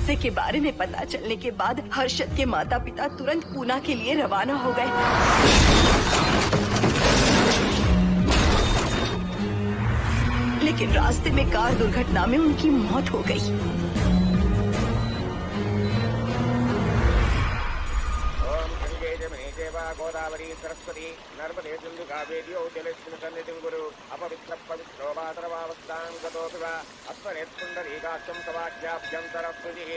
हादसे के बारे में पता चलने के बाद हर्षद के माता पिता तुरंत पूना के लिए रवाना हो गए। लेकिन रास्ते में कार दुर्घटना में उनकी मौत हो गई। गोदावरी सरस्वती नर्मदे सिंधु कावेरी जलेस्मिन् सन्निधिं कुरु अपवित्र पवित्रो वातरवावस्थां गतोऽपि वा अस्मरेत् पुण्डरीकाक्षं तवाख्याभ्यन्तरस्तुतिः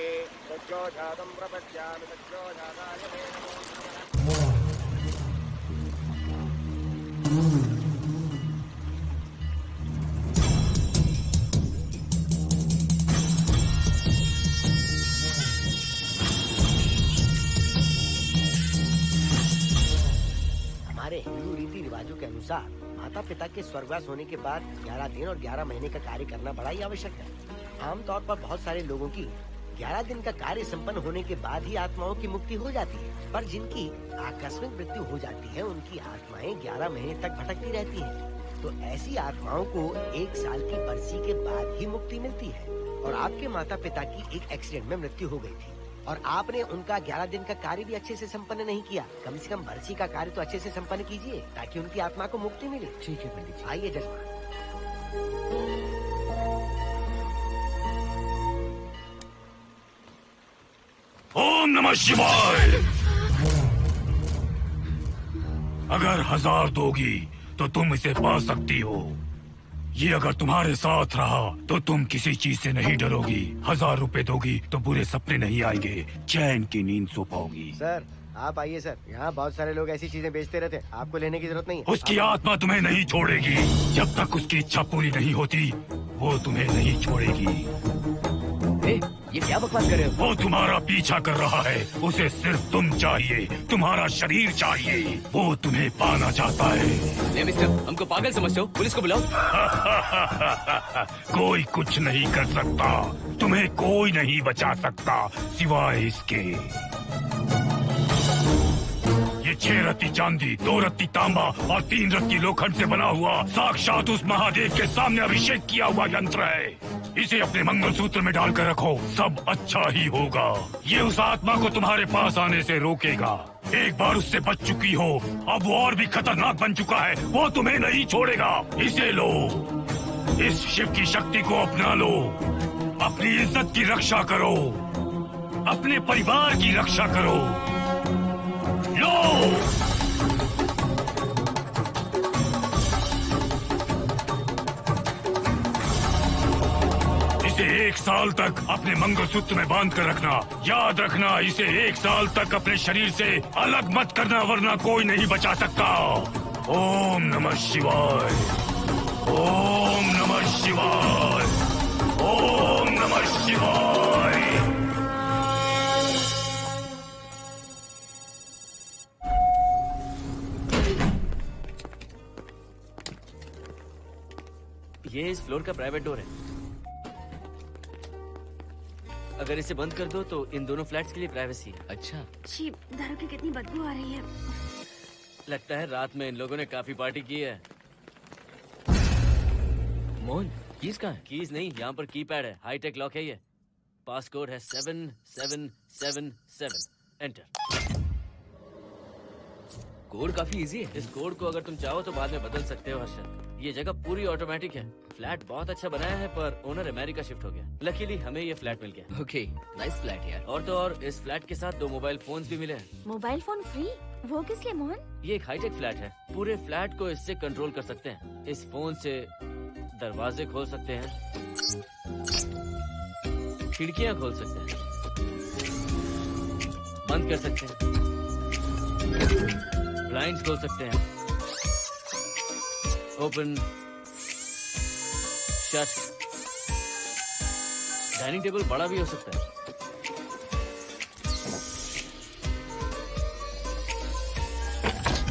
सज्जो जातं प्रपश्यामि सज्जो जाताय मे नमो नमः। हमारे हिंदू रीति रिवाजों के अनुसार माता पिता के स्वर्गवास होने के बाद 11 दिन और 11 महीने का कार्य करना बड़ा ही आवश्यक है। आमतौर पर बहुत सारे लोगों की 11 दिन का कार्य संपन्न होने के बाद ही आत्माओं की मुक्ति हो जाती है, पर जिनकी आकस्मिक मृत्यु हो जाती है उनकी आत्माएं 11 महीने तक भटकती रहती हैं। तो ऐसी आत्माओं को 1 साल की बरसी के बाद ही मुक्ति मिलती है। और आपके माता पिता की एक एक्सीडेंट में मृत्यु हो गई थी और आपने उनका 11 दिन का कार्य भी अच्छे से संपन्न नहीं किया। कम से कम बरसी का कार्य तो अच्छे से संपन्न कीजिए ताकि उनकी आत्मा को मुक्ति मिले। ठीक है पंडित जी। आइए जजमान। ओम नमः शिवाय। अगर 1000 दोगी तो तुम इसे पा सकती हो। ये अगर तुम्हारे साथ रहा तो तुम किसी चीज से नहीं डरोगी। 1000 रुपए दोगी तो बुरे सपने नहीं आएंगे, चैन की नींद सो पाओगी। सर आप आइए सर, यहाँ बहुत सारे लोग ऐसी चीजें बेचते रहते हैं, आपको लेने की जरूरत नहीं है। उसकी आत्मा तुम्हें नहीं छोड़ेगी जब तक उसकी इच्छा पूरी नहीं होती, वो तुम्हें नहीं छोड़ेगी। ये क्या बकवास कर रहे हो? वो तुम्हारा पीछा कर रहा है, उसे सिर्फ तुम चाहिए, तुम्हारा शरीर चाहिए, वो तुम्हें पाना चाहता है। मिस्टर, हमको पागल समझते हो? पुलिस को बुलाओ। कोई कुछ नहीं कर सकता, तुम्हें कोई नहीं बचा सकता सिवाय इसके। ये 6 रत्ती चांदी, 2 रत्ती तांबा और 3 रत्ती लोखंड से बना हुआ साक्षात उस महादेव के सामने अभिषेक किया हुआ यंत्र है। इसे अपने मंगलसूत्र में डालकर रखो, सब अच्छा ही होगा। ये उस आत्मा को तुम्हारे पास आने से रोकेगा। एक बार उससे बच चुकी हो, अब वो और भी खतरनाक बन चुका है, वो तुम्हें नहीं छोड़ेगा। इसे लो, इस शिव की शक्ति को अपना लो, अपनी इज्जत की रक्षा करो, अपने परिवार की रक्षा करो। लो! इसे 1 साल तक अपने मंगलसूत्र में बांध कर रखना। याद रखना, इसे 1 साल तक अपने शरीर से अलग मत करना, वरना कोई नहीं बचा सकता। ओम नमः शिवाय, ओम नमः शिवाय, ओम नमः शिवाय। ये इस फ्लोर का प्राइवेट डोर है। अगर इसे बंद कर दो तो इन दोनों फ्लैट्स के लिए प्राइवेसी है। अच्छा, छी, दारू की कितनी बदबू आ रही है। लगता है रात में इन लोगों ने काफी पार्टी की है। मोहन, कीज कहाँ है? कीज नहीं, यहाँ पर कीपैड है, हाईटेक लॉक है ये। पास कोड है 7777। एंटर। कोड काफी इजी है। इस कोड को अगर तुम चाहो तो बाद में बदल सकते हो हर्षद। ये जगह पूरी ऑटोमेटिक है। फ्लैट बहुत अच्छा बनाया है पर ओनर अमेरिका शिफ्ट हो गया। लकीली हमें ये फ्लैट मिल गया। ओके, नाइस फ्लैट यार। और तो और इस फ्लैट के साथ 2 मोबाइल फोन्स भी मिले हैं। Mobile phone free? वो किस लिए मोहन? ये एक हाईटेक फ्लैट है, पूरे फ्लैट को इससे कंट्रोल कर सकते हैं। इस फोन से दरवाजे खोल सकते हैं, खिड़कियां खोल सकते हैं, बंद कर सकते हैं, ब्लाइंड्स खोल सकते हैं, ओपन, शट। डाइनिंग टेबल बड़ा भी हो सकता है।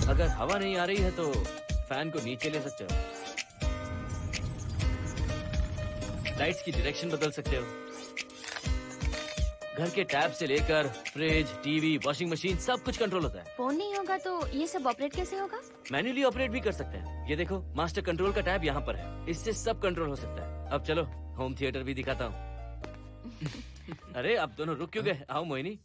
अगर हवा नहीं आ रही है तो फैन को नीचे ले सकते हो। लाइट्स की डायरेक्शन बदल सकते हो। घर के टैब से लेकर फ्रिज, टीवी, वॉशिंग मशीन सब कुछ कंट्रोल होता है। फोन नहीं होगा तो ये सब ऑपरेट कैसे होगा? मैन्युअली ऑपरेट भी कर सकते हैं। ये देखो, मास्टर कंट्रोल का टैब यहाँ पर है, इससे सब कंट्रोल हो सकता है। अब चलो होम थिएटर भी दिखाता हूँ। अरे आप दोनों रुक क्यों गए? आओ मोहिनी।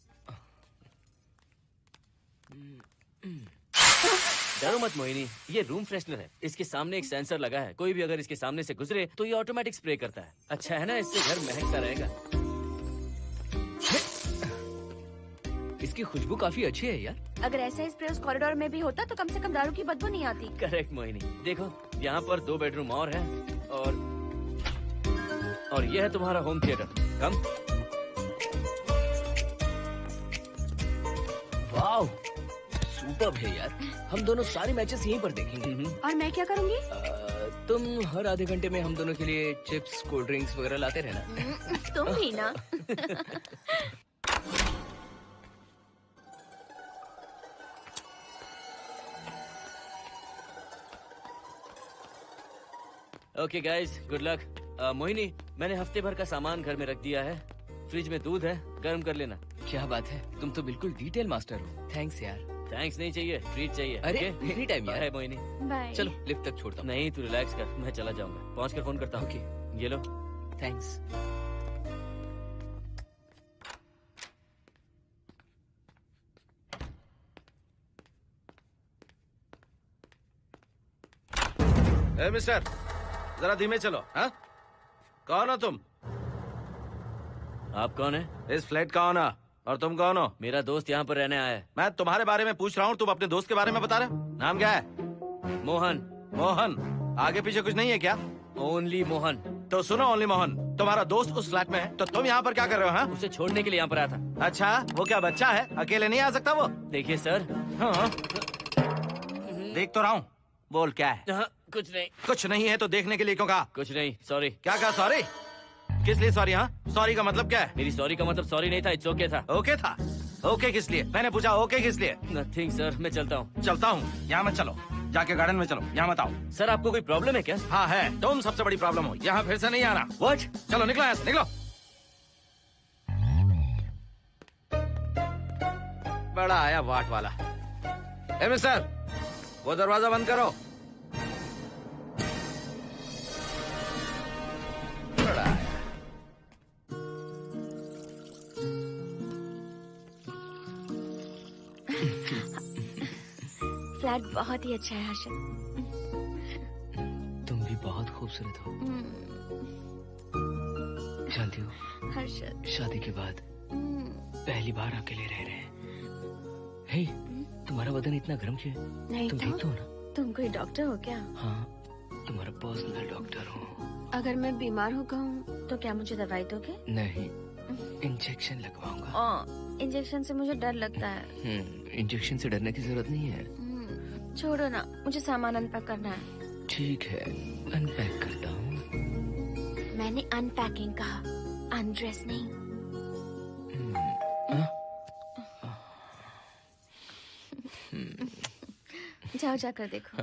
डरो मत मोहिनी, ये रूम फ्रेशनर है। इसके सामने एक सेंसर लगा है, कोई भी अगर इसके सामने से गुजरे तो ये ऑटोमेटिक स्प्रे करता है। अच्छा है ना, इससे घर महकता रहेगा। इसकी खुशबू काफी अच्छी है यार। अगर ऐसा स्प्रे उस कॉरिडोर में भी होता तो कम से कम दारू की बदबू नहीं आती। करेक्ट मोहिनी, देखो यहाँ पर 2 बेडरूम और है और ये है तुम्हारा होम थिएटर। कम। वाह, सुपर्ब है यार। हम दोनों सारे मैचेस यहीं पर देखेंगे। और मैं क्या करूँगी? तुम हर आधे घंटे में हम दोनों के लिए चिप्स, कोल्ड ड्रिंक्स वगैरह लाते रहना। तुम ही ना। Okay guys, good luck. Mohini, मैंने हफ्ते भर का सामान घर में रख दिया है। फ्रिज में दूध है, गर्म कर लेना। क्या बात है, तुम तो बिल्कुल डिटेल मास्टर हो। थैंक्स यार। थैंक्स नहीं चाहिए, ट्रीट चाहिए। अरे okay? एनी टाइम यार। बाय मोहिनी। बाय। चलो लिफ्ट तक छोड़ता हूँ। नहीं, तू रिलैक्स कर, मैं चला जाऊंगा। पहुंच कर फोन करता हूँ। ओके, ये लो। थैंक्स। ए मिस्टर, जरा धीमे चलो। हाँ, कौन हो तुम? आप कौन है? इस फ्लैट का ओनर। और तुम कौन हो? मेरा दोस्त यहाँ पर रहने आया है। मैं तुम्हारे बारे में पूछ रहा हूँ, तुम अपने दोस्त के बारे में बता रहे हो? नाम क्या है? मोहन। मोहन? आगे पीछे कुछ नहीं है क्या? ओनली मोहन। तो सुनो ओनली मोहन, तुम्हारा दोस्त उस फ्लैट में है, तो तुम यहाँ पर क्या कर रहे हो? हाँ? उसे छोड़ने के लिए यहाँ पर आया था। अच्छा, वो क्या बच्चा है? अकेले नहीं आ सकता वो? देखिए सर। हाँ। देख तो रहा हूँ, बोल क्या है? हाँ, कुछ नहीं। कुछ नहीं है तो देखने के लिए क्यों कहा? कुछ नहीं, सॉरी। क्या कहा सॉरी? किस लिए सॉरी? हाँ, सॉरी का मतलब क्या है? मेरी सॉरी का मतलब सॉरी नहीं था, इट्स ओके था। ओके था? ओके किस लिए? मैंने पूछा ओके किस लिए? नथिंग सर, मैं चलता हूँ। चलता हूँ? यहाँ मत चलो, जाके गार्डन में चलो, यहाँ मत आओ। सर आपको कोई प्रॉब्लम है क्या? हाँ है, तुम सबसे बड़ी प्रॉब्लम हो। यहाँ फिर से नहीं आना। व्हाट? चलो निकलो यहाँ से, निकलो। बड़ा आया वाट वाला। ए मिस्टर, वो दरवाजा बंद करो। बड़ा आया। फ्लैट बहुत ही अच्छा है हर्षद। तुम भी बहुत खूबसूरत हो। जानती हो, हर्षद। शादी के बाद पहली बार अकेले रह रहे हैं। हे, तुम्हारा बदन इतना गर्म क्यों है? नहीं तुम तो? देखते हो ना? तुम कोई डॉक्टर हो क्या? हाँ, तुम्हारा पर्सनल डॉक्टर हूँ। अगर मैं बीमार हो गऊँ तो क्या मुझे दवाई दोगे? नहीं, इंजेक्शन लगवाऊंगा। इंजेक्शन से मुझे डर लगता है। इंजेक्शन से डरने की जरूरत नहीं है। छोड़ो ना, मुझे सामान अनपैक करना है। ठीक है, अनपैक करता हूँ। मैंने अनपैकिंग कहा, अनड्रेस नहीं। जाओ जाकर देखो।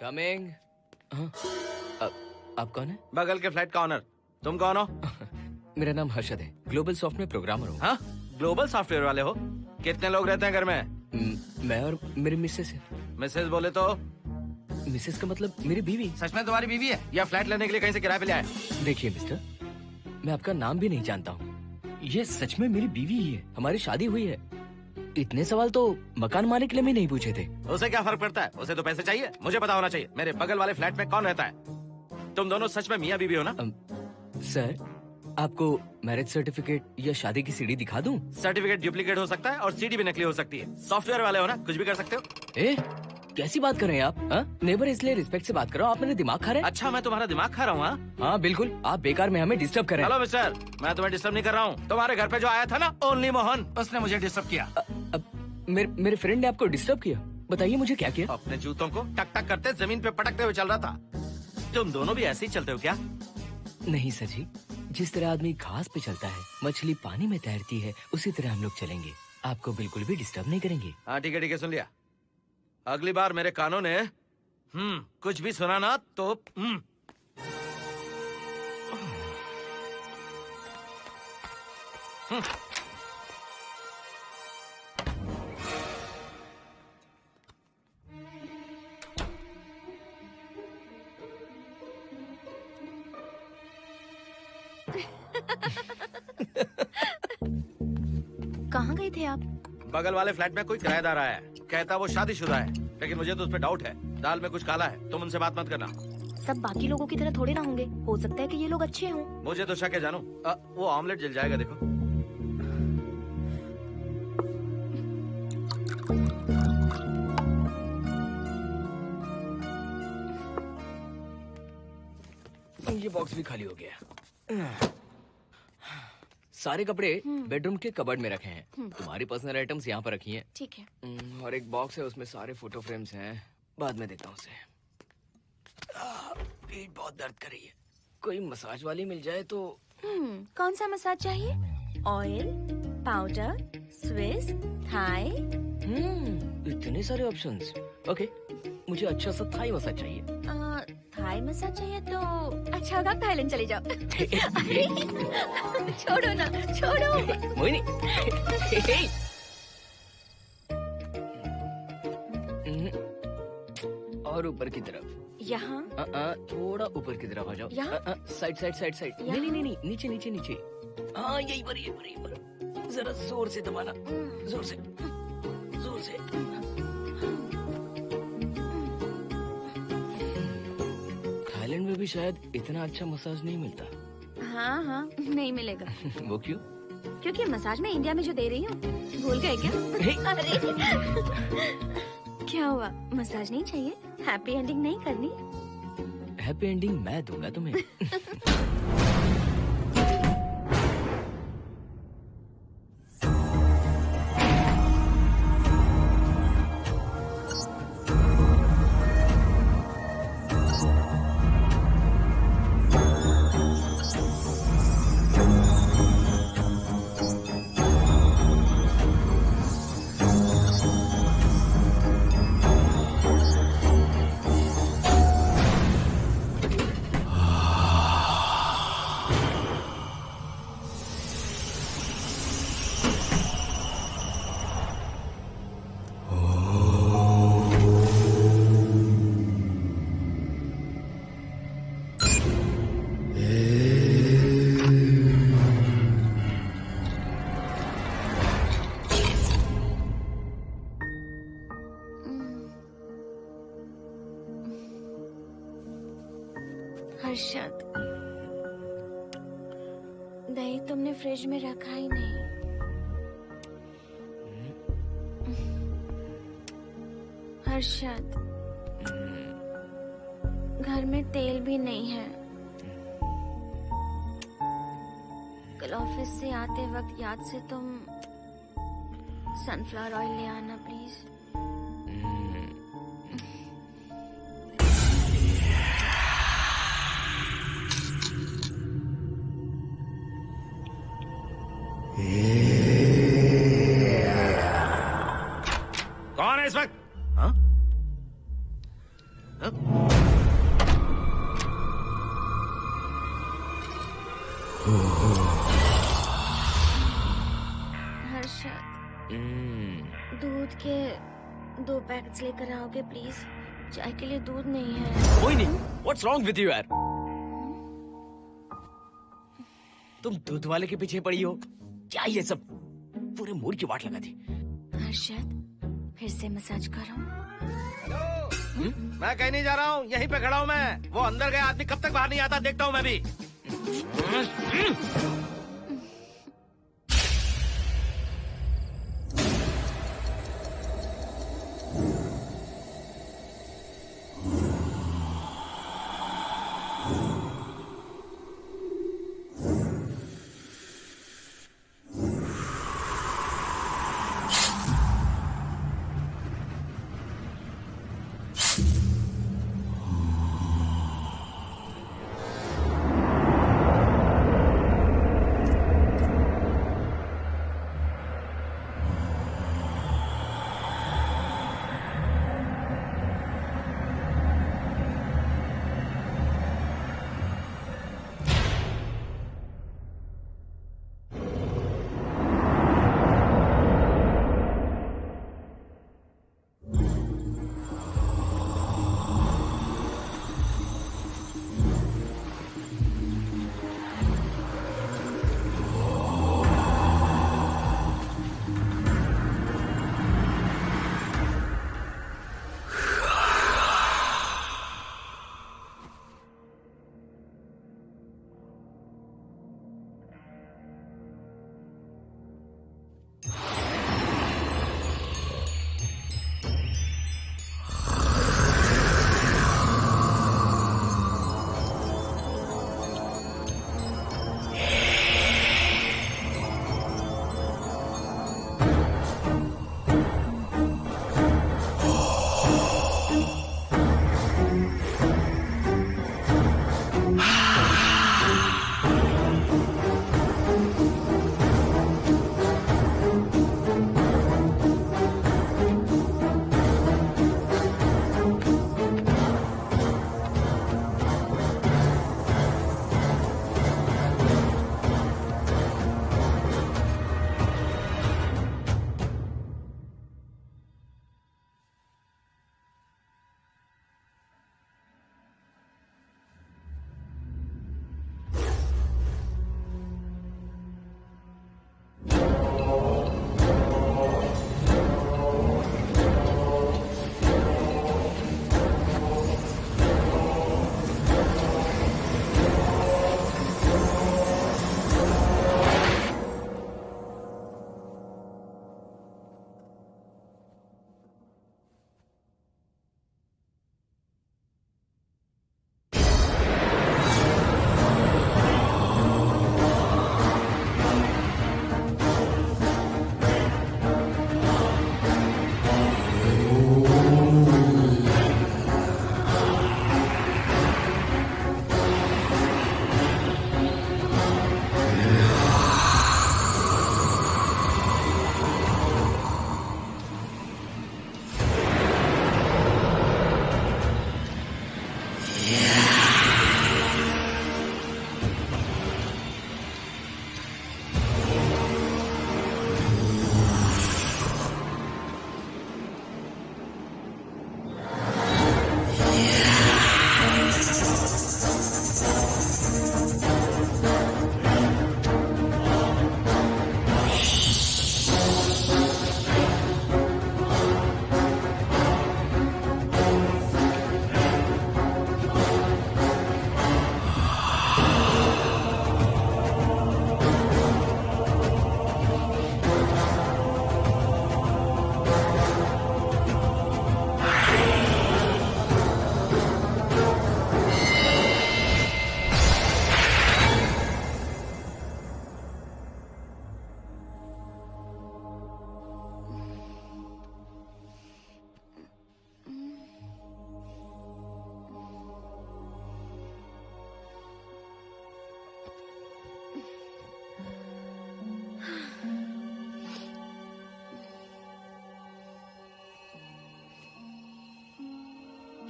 कमिंग। आप कौन है? बगल के फ्लैट का ऑनर। तुम कौन हो? मेरा नाम हर्षद है, ग्लोबल सॉफ्टवेयर प्रोग्रामर हूँ। हाँ, ग्लोबल सॉफ्टवेयर वाले हो? कितने लोग रहते हैं घर में? मैं और मेरी मिसेस है। मिसेस बोले तो? मिसेस का मतलब मेरी बीवी। सच में तुम्हारी बीवी है या फ्लैट लेने के लिए कहीं से किराए पे ले आए? देखिए मिस्टर, मैं आपका नाम भी नहीं जानता हूँ। ये सच में मेरी बीवी ही है, हमारी शादी हुई है। इतने सवाल तो मकान मालिक ने भी नहीं पूछे थे। उसे क्या फर्क पड़ता है? उसे तो पैसे चाहिए। मुझे पता होना चाहिए मेरे बगल वाले फ्लैट में कौन रहता है। तुम दोनों सच में मियाँ बीवी हो ना? सर, आपको मैरिज सर्टिफिकेट या शादी की सीडी दिखा दूं? सर्टिफिकेट डुप्लीकेट हो सकता है और सीडी भी नकली हो सकती है। सॉफ्टवेयर वाले हो ना, कुछ भी कर सकते हो। ए, कैसी बात कर रहे हैं आप? नेबर, इसलिए रिस्पेक्ट से बात करो। आप मेरे दिमाग खा रहे हैं? अच्छा, मैं तुम्हारा दिमाग खा रहा हूँ? हाँ बिल्कुल, आप बेकार में हमें डिस्टर्ब कर रहे हैं। हेलो मिस्टर, मैं तुम्हें डिस्टर्ब नहीं कर रहा हूँ। तुम्हारे घर पे जो आया था ना, ओनली मोहन, उसने मुझे डिस्टर्ब किया। मेरे फ्रेंड ने आपको डिस्टर्ब किया? बताइए मुझे क्या किया? अपने जूतों को टक टक करते जमीन पे पटकते हुए चल रहा था। तुम दोनों भी ऐसे ही चलते हो क्या? नहीं सर जी, जिस तरह आदमी घास पे चलता है, मछली पानी में तैरती है, उसी तरह हम लोग चलेंगे। आपको बिल्कुल भी डिस्टर्ब नहीं करेंगे। हाँ ठीक है, सुन लिया। अगली बार मेरे कानों ने कुछ भी सुना ना तो कहाँ गए थे आप? बगल वाले फ्लैट में कोई किराएदार आया है, कहता वो शादीशुदा है, लेकिन मुझे तो उस पर डाउट है। दाल में कुछ काला है, तुम उनसे बात मत करना। सब बाकी लोगों की तरह थोड़े ना होंगे, हो सकता है कि ये लोग अच्छे हों। मुझे तो शक है जानू। वो ऑमलेट जल जाएगा देखो। ये बॉक्स भी खाली हो गया। सारे कपड़े बेडरूम के कबर्ड में रखे हैं। तुम्हारी पर्सनल आइटम्स यहाँ पर रखी हैं। ठीक है। और एक बॉक्स है, उसमें सारे फोटो फ्रेम्स हैं। बाद में देता हूँ उसे। पीठ बहुत दर्द कर रही है, कोई मसाज वाली मिल जाए तो। कौन सा मसाज चाहिए? Oil, powder, Swiss, Thai? इतने सारे ऑप्शंस। ओके, मुझे अच्छा सा थाई मसाज चाहिए। थाई मसाज चाहिए तो अच्छा होगा थाईलैंड चले जाओ। अरे, छोड़ो ना, छोड़ो। मोहिनी। और ऊपर की तरफ। यहाँ? थोड़ा ऊपर की तरफ आ जाओ। यहाँ? Side side side side. नहीं नहीं नहीं, नीचे नीचे नीचे। हाँ, यही पर यही पर यही पर। जरा जोर से दबाना, जोर से जोर से। थाईलैंड में भी शायद इतना अच्छा मसाज नहीं मिलता। हाँ हाँ, नहीं मिलेगा। वो क्यों? क्योंकि मसाज में इंडिया में जो दे रही हूँ, भूल गए क्या? अरे क्या हुआ, मसाज नहीं चाहिए? हैप्पी एंडिंग नहीं करनी? हैप्पी एंडिंग मैं दूंगा तुम्हें। हर्षद, दही तुमने फ्रिज में रखा ही नहीं। हर्षद, घर में तेल भी नहीं है। कल ऑफिस से आते वक्त याद से तुम सनफ्लावर ऑयल ले आना प्लीज। कौन है इस वक्त? हाँ? हाँ? हर्षद, दूध के 2 पैकेट्स लेकर आओगे प्लीज? चाय के लिए दूध नहीं है। कोई नहीं। What's wrong with you यार? तुम दूध वाले के पीछे पड़ी हो क्या? ये सब पूरे मूड की वाट लगा दी। हर्षद, फिर से मसाज करो। मैं कहीं नहीं जा रहा हूँ, यहीं पे खड़ा हूँ मैं। वो अंदर गया आदमी कब तक बाहर नहीं आता, देखता हूँ मैं भी।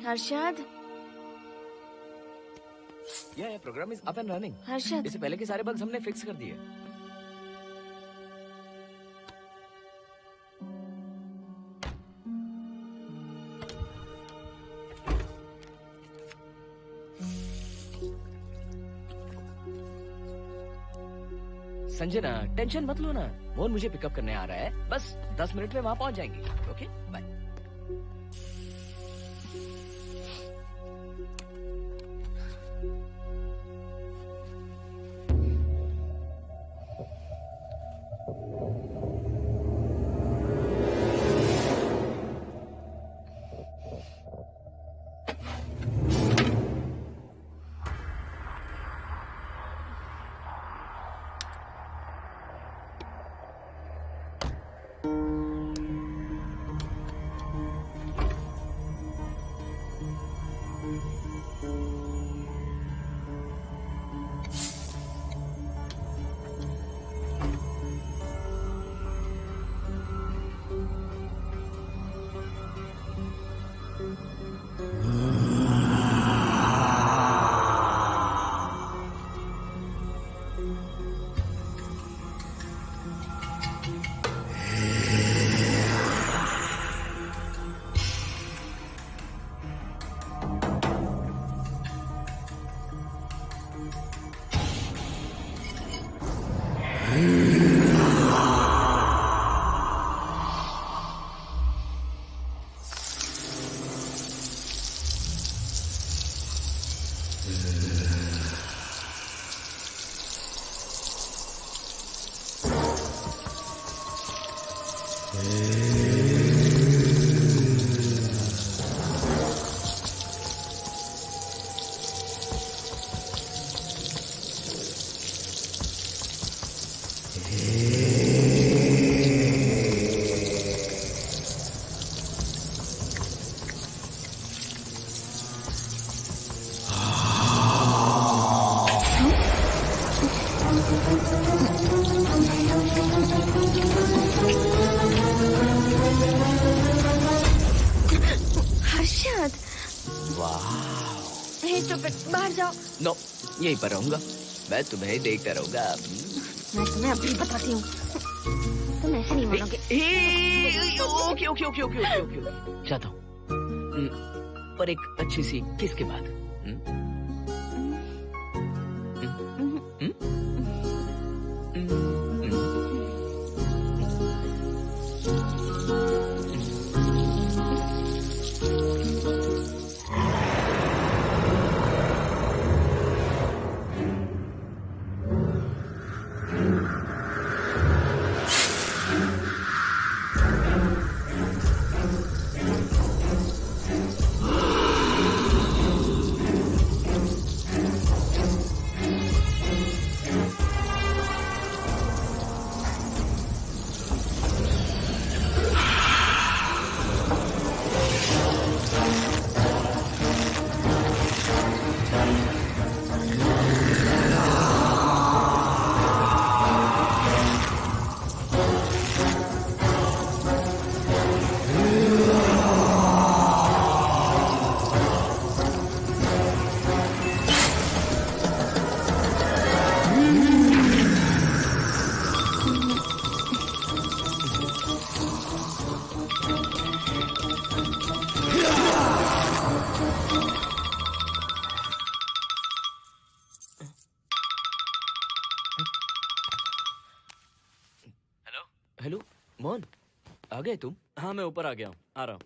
हर्षद, ये program is up and running. Harshad, इससे पहले के सारे बग्स हमने फिक्स कर दिए। संजना, टेंशन मत लो ना, मोहन मुझे पिकअप करने आ रहा है, बस 10 मिनट में वहां पहुंच जाएंगे। Okay bye. बाहर जाओ। नो, यहीं पर रहूंगा, मैं तुम्हें देखता रहूंगा। मैं तुम्हें अभी बताती हूँ, तुम ऐसे नहीं मानोगे। Okay okay okay okay okay okay, चाहता हूँ, पर एक अच्छी सी किस के बाद। हेलो मोहन, आ गए तुम? हाँ, मैं ऊपर आ गया हूँ, आ रहा हूँ।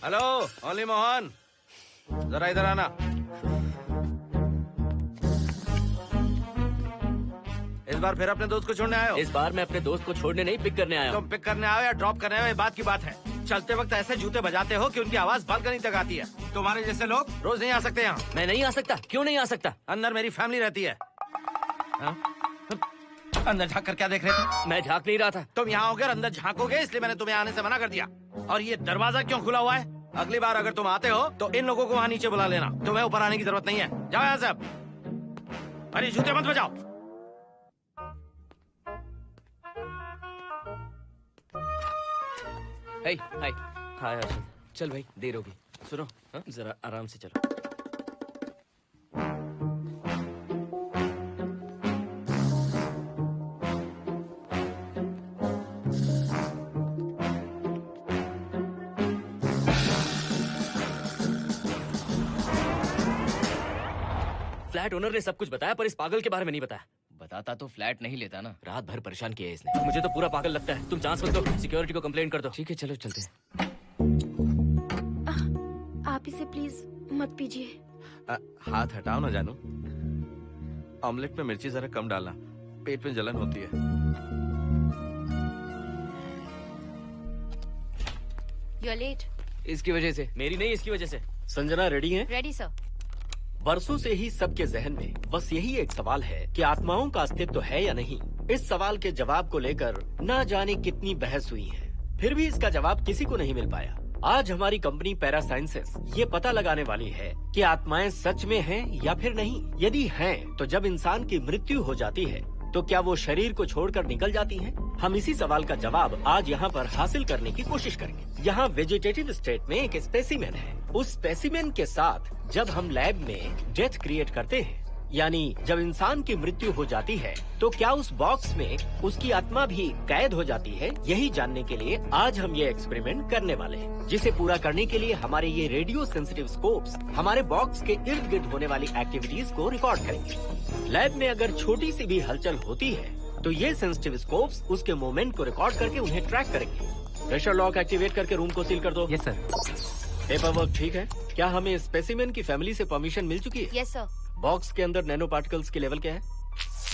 हेलो, ओनली मोहन, जरा इधर आना। इस बार फिर अपने दोस्त को छोड़ने आए हो? इस बार मैं अपने दोस्त को छोड़ने नहीं, पिक करने आया हूँ। तुम पिक करने आए हो या ड्रॉप करने आए हो, ये बात की बात है। चलते वक्त ऐसे जूते बजाते हो कि उनकी आवाज बालकनी तक आती है। तुम्हारे जैसे लोग रोज नहीं आ सकते यहाँ। मैं नहीं आ सकता? क्यों नहीं आ सकता? अंदर मेरी फैमिली रहती है। अंदर झांक कर क्या देख रहे थे? मैं झांक नहीं रहा था। तुम यहाँ होकर अंदर झांकोगे, इसलिए मैंने तुम्हें आने से मना कर दिया। और ये दरवाजा क्यों खुला हुआ है? अगली बार अगर तुम आते हो तो इन लोगों को वहाँ नीचे बुला लेना। तुम्हें ऊपर आने की जरूरत नहीं है। जाओ यहाँ से अब। अरे जूते मत बजाओ। हाय। हाय हर्षद। चल भाई, देर होगी। सुनो, हाँ? जरा आराम से चलो। फ्लैट ओनर ने सब कुछ बताया पर इस पागल के बारे में नहीं बताया। बताता तो फ्लैट नहीं लेता ना। रात भर परेशान किया है इसने। मुझे तो पूरा पागल लगता है। तुम चांस मत दो, सिक्योरिटी को कंप्लेंट कर दो। ठीक है, चलो चलते हैं। आप इसे प्लीज मत पीजिए। हाथ हटाओ ना जानू। ऑमलेट में मिर्ची जरा कम डालना, पेट में जलन होती है। You are late. इसकी वजह से। मेरी नहीं, इसकी वजह से। संजना रेडी हैं? Ready sir. बरसों से ही सबके जहन में बस यही एक सवाल है कि आत्माओं का अस्तित्व है या नहीं। इस सवाल के जवाब को लेकर ना जाने कितनी बहस हुई है, फिर भी इसका जवाब किसी को नहीं मिल पाया। आज हमारी कंपनी पैरा साइंसेस ये पता लगाने वाली है कि आत्माएं सच में हैं या फिर नहीं। यदि हैं, तो जब इंसान की मृत्यु हो जाती है तो क्या वो शरीर को छोड़कर निकल जाती हैं? हम इसी सवाल का जवाब आज यहाँ पर हासिल करने की कोशिश करेंगे। यहाँ वेजिटेटिव स्टेट में एक स्पेसिमेन है। उस स्पेसिमेन के साथ जब हम लैब में डेथ क्रिएट करते हैं, यानी जब इंसान की मृत्यु हो जाती है, तो क्या उस बॉक्स में उसकी आत्मा भी कैद हो जाती है? यही जानने के लिए आज हम ये एक्सपेरिमेंट करने वाले हैं, जिसे पूरा करने के लिए हमारे ये रेडियो सेंसिटिव स्कोप्स हमारे बॉक्स के इर्द गिर्द होने वाली एक्टिविटीज को रिकॉर्ड करेंगे। लैब में अगर छोटी सी भी हलचल होती है तो ये सेंसिटिव स्कोप्स उसके मूवमेंट को रिकॉर्ड करके उन्हें ट्रैक करेंगे। प्रेशर लॉक एक्टिवेट करके रूम को सील कर दो। Yes sir. पेपर वर्क ठीक है? क्या हमें स्पेसिमेन की फैमिली से परमिशन मिल चुकी है? Yes sir. बॉक्स के अंदर नैनो पार्टिकल्स की लेवल क्या है?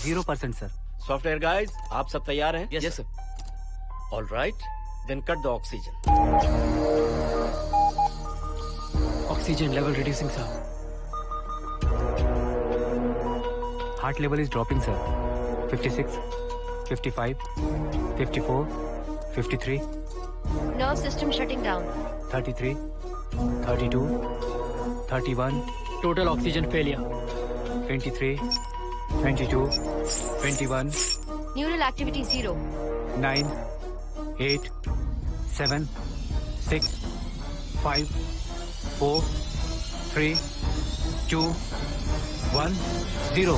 0% सर। सॉफ्टवेयर गाइस, आप सब तैयार हैं? Yes sir. All right, then cut the oxygen. Oxygen level reducing sir. Heart level is dropping sir. 56, 55, 54, 53, Nerve system shutting down. 33, 32, 31. Total oxygen failure. 23, 22, 21. Neural activity 0. 9, 8, 7, 6, 5, 4, 3, 2, 1, 0.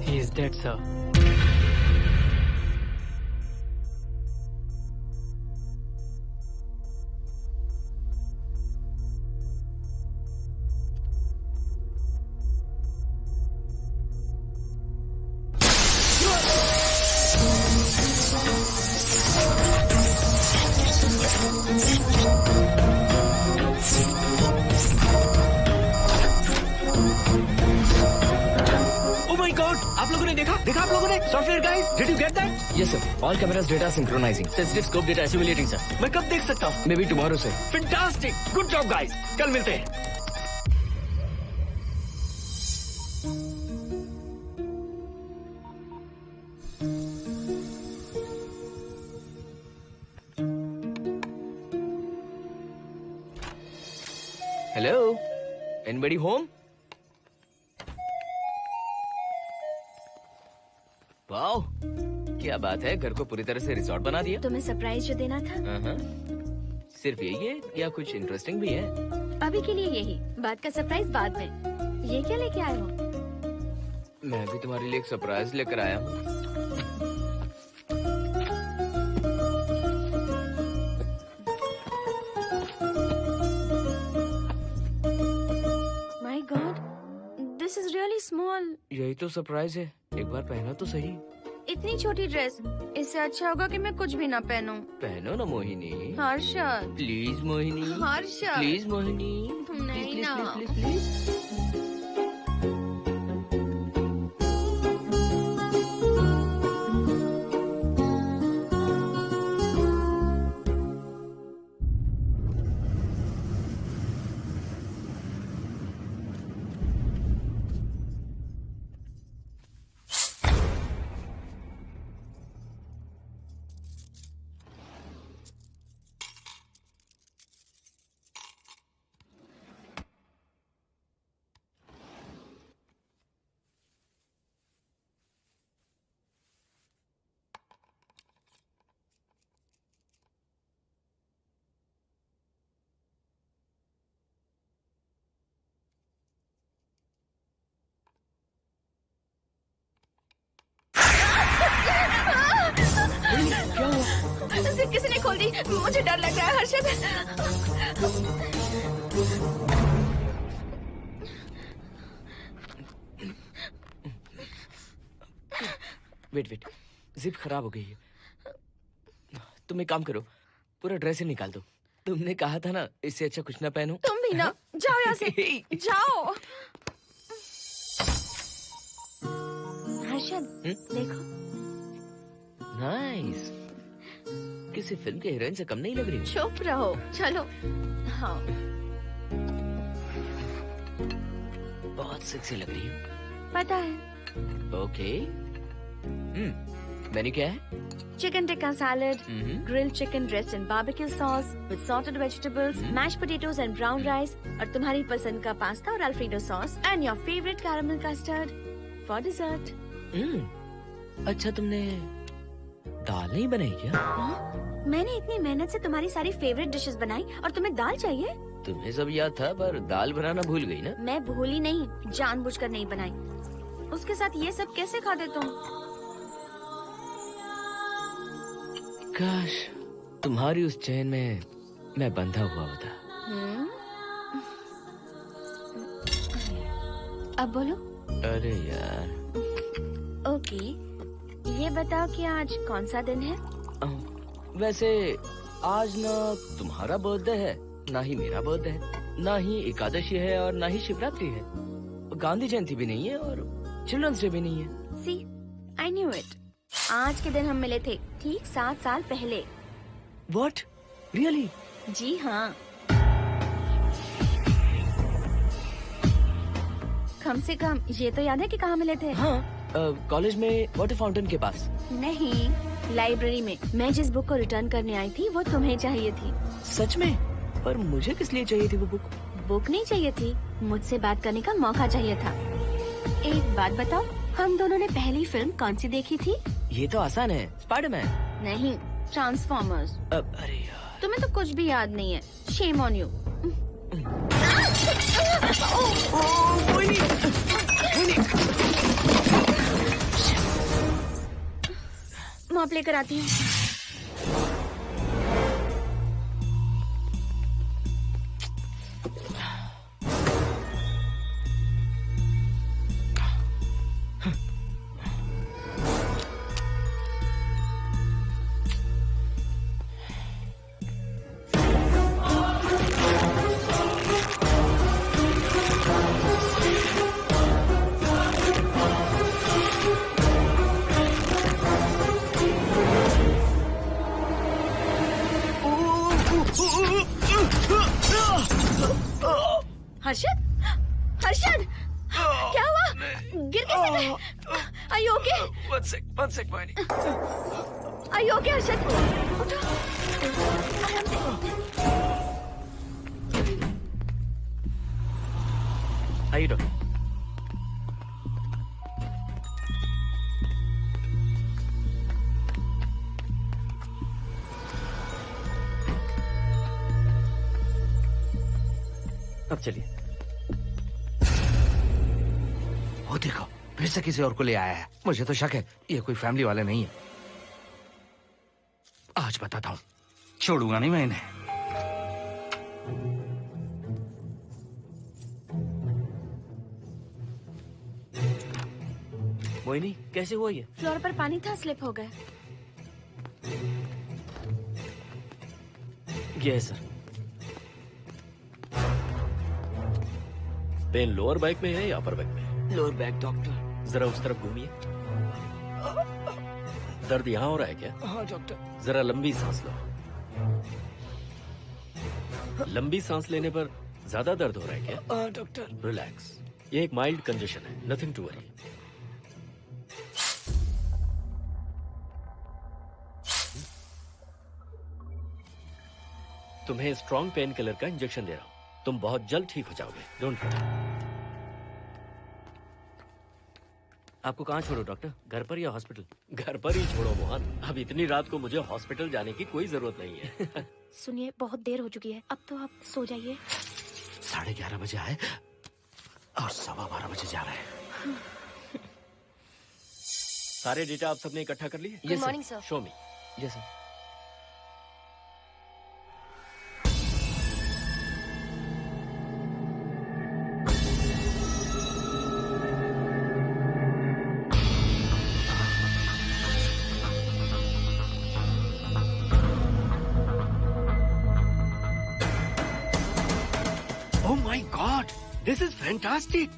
He is dead, sir. आप लोगों ने देखा आप लोगों ने? Software guys, did you get that? Yes sir. All cameras data synchronising. Sensitive scope data assimilating sir. मैं कब देख सकता हूँ? May be tomorrow sir. Fantastic, good job guys, कल मिलते हैं। Hello, anybody home? वाओ, क्या बात है, घर को पूरी तरह से रिसोर्ट बना दिया। तुम्हें सरप्राइज जो देना था। सिर्फ यही है या कुछ इंटरेस्टिंग भी है? अभी के लिए यही, बात का सरप्राइज बाद में। ये क्या लेके आए हो? मैं भी तुम्हारे लिए एक सरप्राइज लेकर आया हूँ। My God, this is really small. यही तो सरप्राइज है, एक बार पहना तो सही। इतनी छोटी ड्रेस, इससे अच्छा होगा कि मैं कुछ भी ना पहनूं। पहनो ना मोहिनी। हर्षद प्लीज मोहिनी। हर्षद प्लीज मोहिनी। नहीं प्लीज, ना। Please, please, please. किसी ने खोल दी। मुझे डर लग रहा है हर्षद। वेट, जिप खराब हो गई है। तुम एक काम करो, पूरा ड्रेस ही निकाल दो। तुमने कहा था ना इससे अच्छा कुछ ना पहनो। तुम भी ना, जाओ यहाँ से, जाओ। हर्षद, देखो। नाइस। किसी फिल्म के हीरोइन से कम नहीं लग रही। चुप रहो, चलो। हाँ। बहुत सेक्सी लग रही है। पता है। ओके। मेन्यू क्या है? Chicken tikka salad, grilled chicken dressed in barbecue sauce with salted vegetables, mashed potatoes and brown rice, और तुम्हारी पसंद का पास्ता और alfredo sauce, and your favorite caramel custard for dessert. अच्छा, तुमने दाल नहीं बनाई क्या? मैंने इतनी मेहनत से तुम्हारी सारी फेवरेट डिशेस बनाई और तुम्हें दाल चाहिए? तुम्हें सब याद था पर दाल बनाना भूल गई ना? मैं भूली नहीं, जानबूझकर नहीं बनाई। उसके साथ ये सब कैसे खाते तुम? काश तुम्हारी उस चैन में मैं बंधा हुआ होता। अब बोलो। अरे यार। ओके, ये बताओ कि आज कौन सा दिन है? वैसे आज ना तुम्हारा बर्थडे है, ना ही मेरा बर्थडे है, ना ही एकादशी है और ना ही शिवरात्रि है। गांधी जयंती भी नहीं है और चिल्ड्रंस डे भी नहीं है। सी, आई न्यू इट। आज के दिन हम मिले थे ठीक 7 साल पहले। What? Really? जी हाँ। कम से कम ये तो याद है कि कहाँ मिले थे? हाँ, कॉलेज में वाटर फाउंटेन के पास। नहीं, लाइब्रेरी में। मैं जिस बुक को रिटर्न करने आई थी वो तुम्हें चाहिए थी। सच में? पर मुझे किस लिए चाहिए थी वो बुक? बुक नहीं चाहिए थी, मुझसे बात करने का मौका चाहिए था। एक बात बताओ, हम दोनों ने पहली फिल्म कौन सी देखी थी? ये तो आसान है, स्पाइडरमैन। नहीं, ट्रांसफॉर्मर्स। अरे यार, तुम्हें तो कुछ भी याद नहीं है। Shame on you. मॉप लेकर आती हूँ। हर्षद, हर्षद, क्या हुआ? गिर कैसे गए? Are you okay? One sec, Moini. Are you okay, Harshad? उठो, आराम से। आइए डॉक्टर। अब चलिए। वो देखो, फिर से किसी और को ले आया है। मुझे तो शक है ये कोई फैमिली वाले नहीं है। आज बताता हूँ, छोड़ूंगा नहीं मैं इन्हें। मोहिनी, कैसे हुआ ये? फ्लोर पर पानी था, स्लिप हो गए। ये है सर। पेन लोअर बैक में है या अपर बैक में? Lower back doctor. जरा उस तरफ घूमिए। दर्द यहाँ हो रहा है क्या? हाँ डॉक्टर। जरा लंबी सांस लो। लंबी सांस लेने पर ज्यादा दर्द हो रहा है क्या? हाँ डॉक्टर। रिलैक्स, ये एक माइल्ड कंजेशन है, नथिंग टू वरी। तुम्हें स्ट्रॉन्ग पेन किलर का इंजेक्शन दे रहा हूं। तुम बहुत जल्द ठीक हो जाओगे, डोंट वरी। आपको कहाँ छोड़ो डॉक्टर, घर पर या हॉस्पिटल? घर पर ही छोड़ो मोहन, अब इतनी रात को मुझे हॉस्पिटल जाने की कोई जरूरत नहीं है। सुनिए, बहुत देर हो चुकी है, अब तो आप सो जाइए। 11:30 बजे आए और 12:15 बजे जा रहे हैं। सारे डेटा आप सबने इकट्ठा कर लिए? Good morning, sir. Show me. Yes sir. This is fantastic.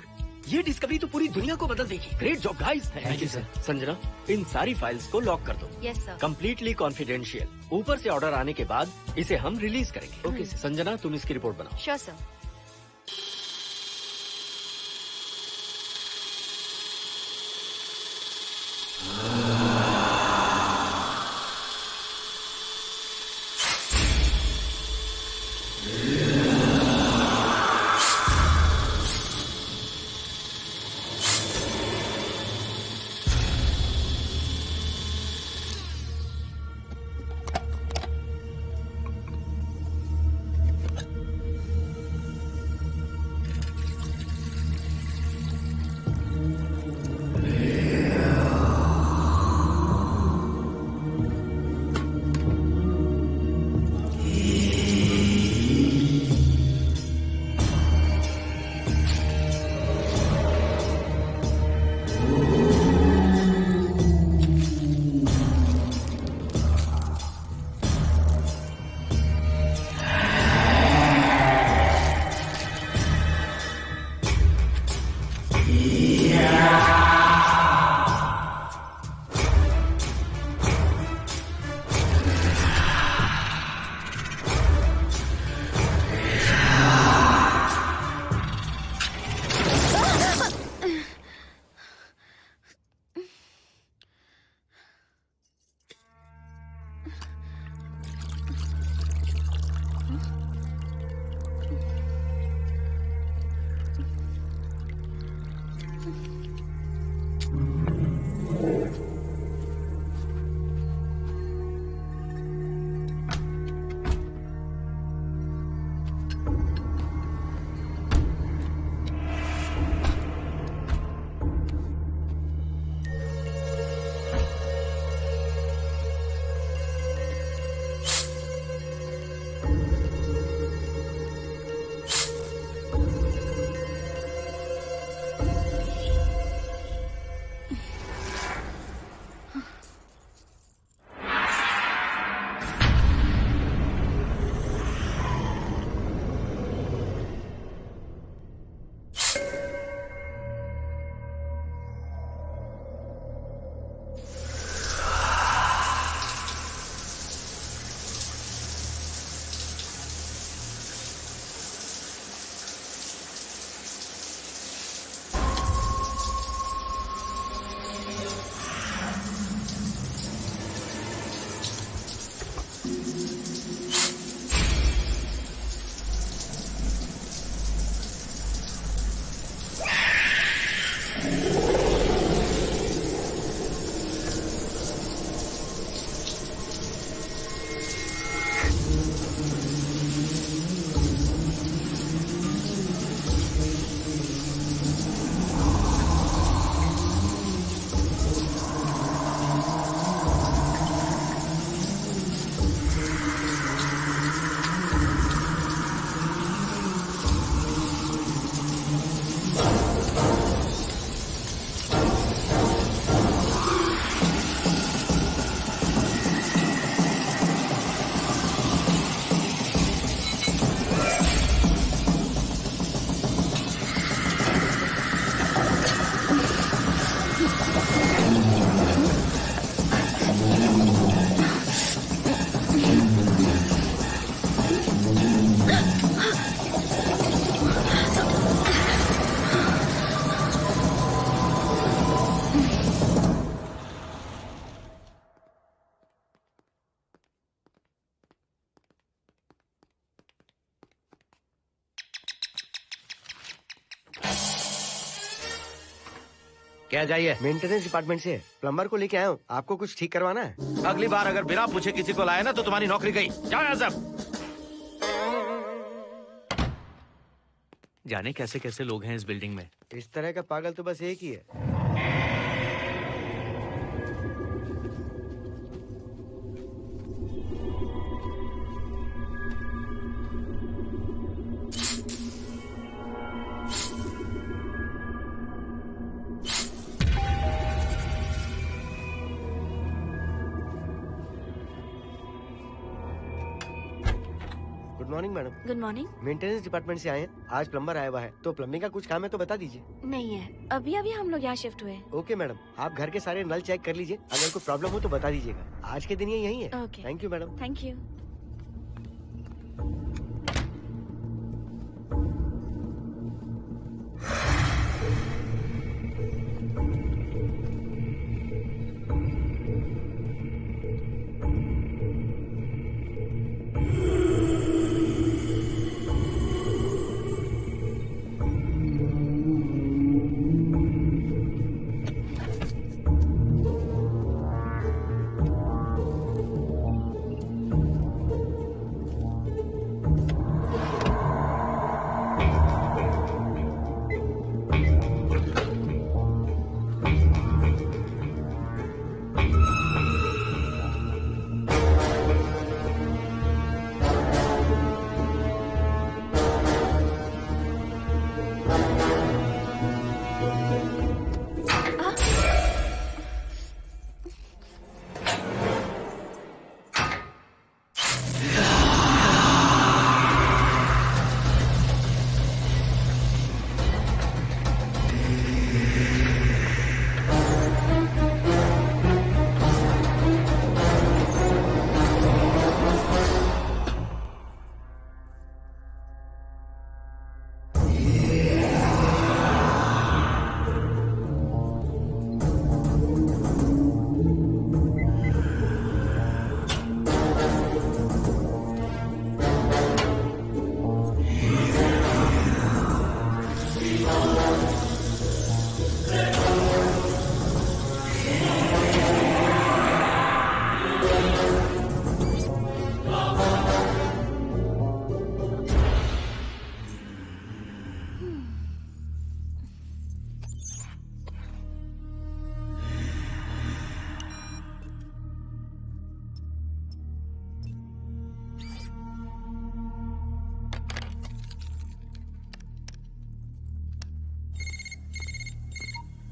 ये डिस्कवरी तो पूरी दुनिया को बदल देगी। Great job guys. Thank you sir. Sanjana, इन सारी फाइल्स को लॉक कर दो। Yes sir. Completely confidential. ऊपर से ऑर्डर आने के बाद इसे हम रिलीज करेंगे। Okay sir. संजना, तुम इसकी रिपोर्ट बनाओ। Sure sir. क्या चाहिए? मेंटेनेंस डिपार्टमेंट से प्लम्बर को लेके आया हूँ। आपको कुछ ठीक करवाना है? अगली बार अगर बिना पूछे किसी को लाए ना तो तुम्हारी नौकरी गई। जाओ यहाँ सब। जाने कैसे कैसे लोग हैं इस बिल्डिंग में। इस तरह का पागल तो बस एक ही है। Good morning madam. Good morning. Maintenance department से आए हैं। आज प्लम्बर आया हुआ है, तो प्लम्बिंग का कुछ काम है तो बता दीजिए। नहीं है, अभी अभी हम लोग यहाँ शिफ्ट हुए। ओके मैडम, आप घर के सारे नल चेक कर लीजिए, अगर कोई प्रॉब्लम हो तो बता दीजिएगा। आज के दिन ये यही है। Okay. Thank you madam. Thank you.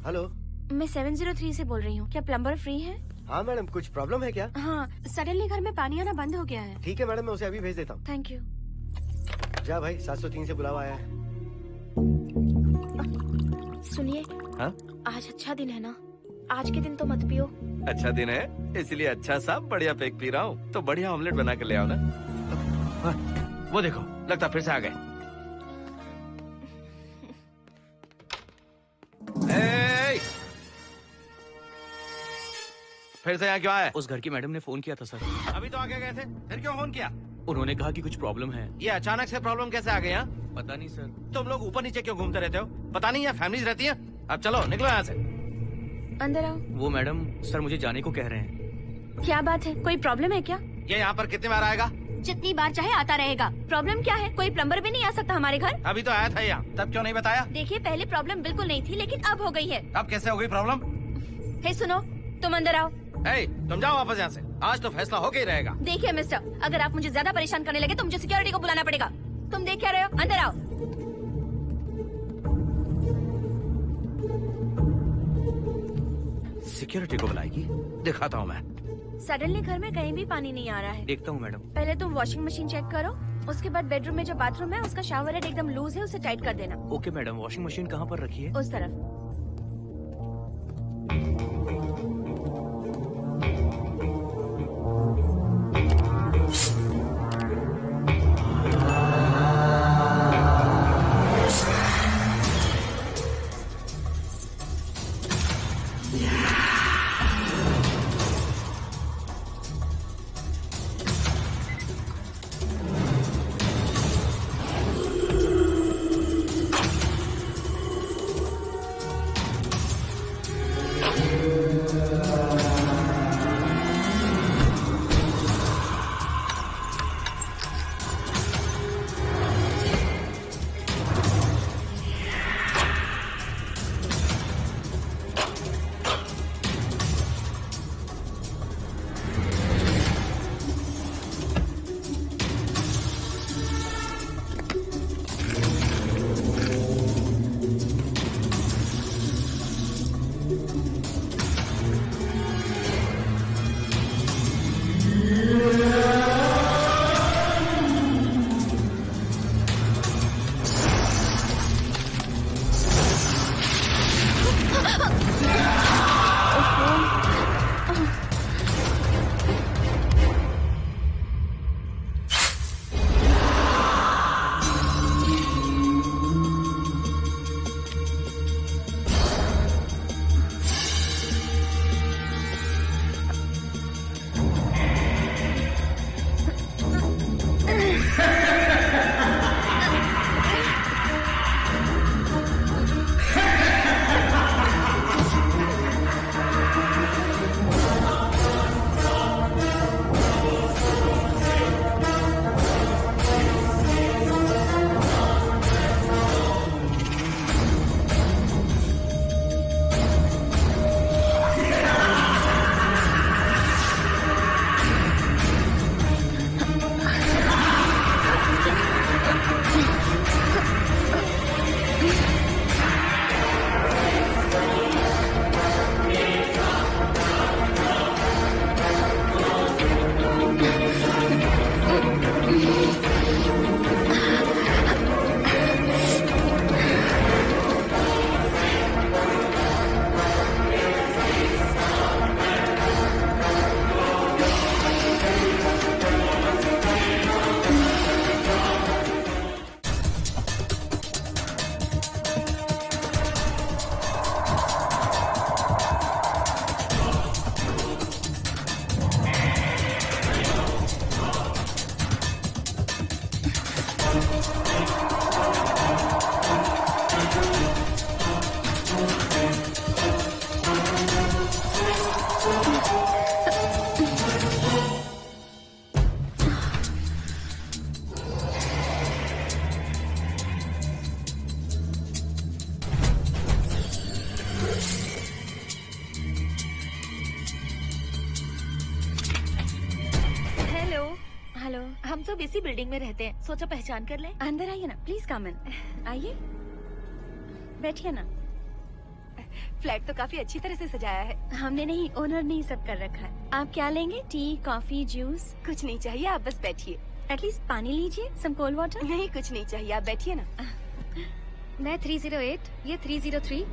Hello, मैं 703 से बोल रही हूँ। क्या प्लम्बर फ्री है? हाँ मैडम, कुछ प्रॉब्लम है क्या? हाँ, सडनली घर में पानी आना बंद हो गया है। ठीक है मैडम, मैं उसे अभी भेज देता हूँ। Thank you. जा भाई, 703 से बुलावा आया है। सुनिए, हाँ? आज अच्छा दिन है ना? आज के दिन तो मत पियो। अच्छा दिन है, इसलिए अच्छा सा बढ़िया पेक पी रहा हूँ। तो बढ़िया ऑमलेट बना के ले आओ ना। वो देखो, लगता फिर से आ गए। फिर से यहाँ क्यों आए? उस घर की मैडम ने फोन किया था सर। अभी तो आगे गए थे, फिर क्यों फोन किया? उन्होंने कहा कि कुछ प्रॉब्लम है। ये अचानक से प्रॉब्लम कैसे आ गई यहाँ? पता नहीं सर। तुम लोग ऊपर नीचे क्यों घूमते रहते हो? पता नहीं यहाँ फैमिलीज रहती हैं? अब चलो निकलो यहाँ से। अंदर आओ। वो मैडम सर मुझे जाने को कह रहे हैं। क्या बात है, कोई प्रॉब्लम है क्या? ये यहाँ पर कितनी बार आएगा? जितनी बार चाहे आता रहेगा। प्रॉब्लम क्या है? कोई प्लम्बर भी नहीं आ सकता हमारे घर? अभी तो आया था यहाँ, तब क्यों नहीं बताया? देखिए, पहले प्रॉब्लम बिल्कुल नहीं थी, लेकिन अब हो गई है। अब कैसे हो गई प्रॉब्लम? हे सुनो, तुम अंदर आओ। तुम जाओ वापस यहाँ से। आज तो फैसला होके ही रहेगा। देखिए मिस्टर, अगर आप मुझे ज्यादा परेशान करने लगे तो मुझे सिक्योरिटी को बुलाना पड़ेगा। तुम देख क्या रहे हो? अंदर आओ। सिक्योरिटी को बुलाएगी? दिखाता हूँ मैं। सडनली घर में कहीं भी पानी नहीं आ रहा है। देखता हूँ मैडम। पहले तुम वॉशिंग मशीन चेक करो, उसके बाद बेडरूम में जो बाथरूम है उसका शावर हेड एकदम लूज है, उसे टाइट कर देना। Okay madam. वॉशिंग मशीन कहाँ पर रखी है? उस तरफ। सब इसी बिल्डिंग में रहते हैं, सोचा पहचान कर ले। अंदर आइए ना, प्लीज कम इन। आइए, बैठिए ना। फ्लैट तो काफी अच्छी तरह से सजाया है। हमने नहीं, ओनर ने ही सब कर रखा है। आप क्या लेंगे? T, coffee, juice? कुछ नहीं चाहिए, आप बस बैठिए। एटलीस्ट पानी लीजिए, सम कोल्ड वाटर। नहीं, कुछ नहीं चाहिए, आप बैठिए ना। मैं 308, ये 303,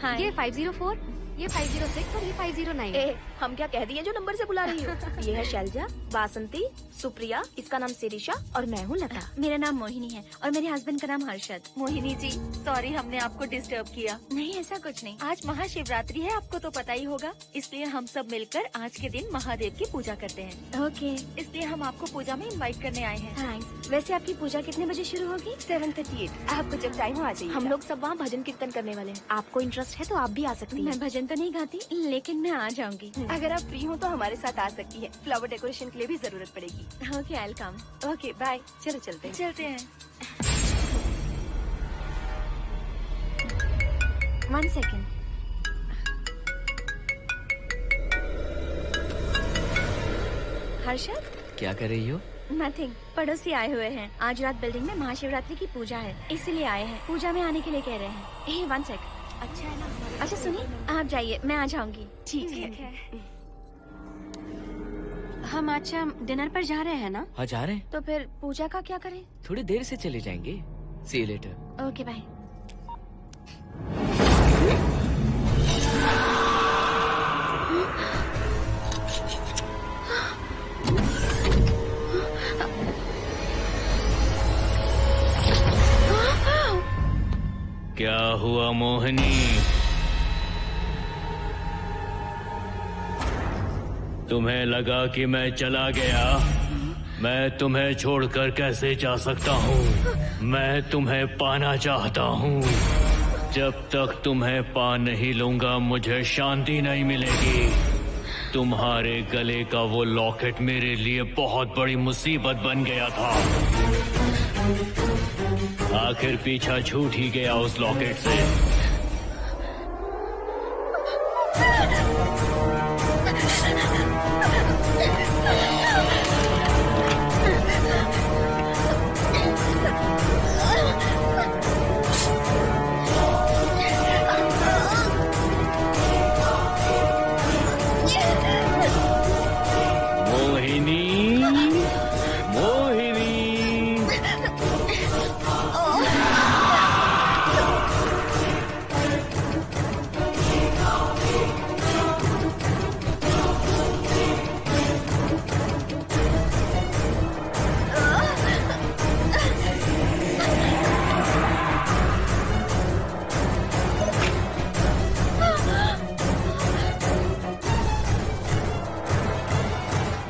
हाँ। ये 504, ये 506 और ये 509। ए, हम क्या कह दिए जो नंबर से बुला रही हो? ये है शैलजा, वासंती, सुप्रिया, इसका नाम शिरीषा और मैं हूँ लता। मेरा नाम मोहिनी है और मेरे हस्बैंड का नाम हर्षद। मोहिनी जी, सॉरी हमने आपको डिस्टर्ब किया। नहीं, ऐसा कुछ नहीं। आज महाशिवरात्रि है, आपको तो पता ही होगा, इसलिए हम सब मिलकर आज के दिन महादेव की पूजा करते हैं। ओके, इसलिए हम आपको पूजा में इनवाइट करने आए हैं। थैंक्स। वैसे आपकी पूजा कितने बजे शुरू होगी? 7:38। आपको जब टाइम हो आ जाइए। हम लोग सब वहाँ भजन कीर्तन करने वाले हैं। आपको इंटरेस्ट है तो आप भी आ सकती हैं। मैं भजन तो नहीं गाती, लेकिन मैं आ जाऊंगी। अगर आप फ्री हो तो हमारे साथ आ सकती है। फ्लावर डेकोरेशन के लिए भी जरूरत पड़ेगी। Okay, I will come. Okay, bye. चलो चलते हैं। चलते हैं। 1 सेकेंड। हर्षद, क्या कर रही हो? नथिंग। पड़ोसी आए हुए हैं। आज रात बिल्डिंग में महाशिवरात्रि की पूजा है, इसीलिए आए हैं। पूजा में आने के लिए कह रहे हैं। 1 सेकेंड। अच्छा है ना? अच्छा सुनिए, आप जाइए, मैं आ जाऊंगी। ठीक है। हम अच्छा डिनर पर जा रहे हैं ना? हाँ, जा रहे हैं। तो फिर पूजा का क्या करें? थोड़ी देर से चले जाएंगे। See you later. Okay, bye. क्या हुआ मोहिनी? तुम्हें लगा कि मैं चला गया? मैं तुम्हें छोड़कर कैसे जा सकता हूँ? मैं तुम्हें पाना चाहता हूँ। जब तक तुम्हें पा नहीं लूंगा मुझे शांति नहीं मिलेगी। तुम्हारे गले का वो लॉकेट मेरे लिए बहुत बड़ी मुसीबत बन गया था। आखिर पीछा छूट ही गया उस लॉकेट से।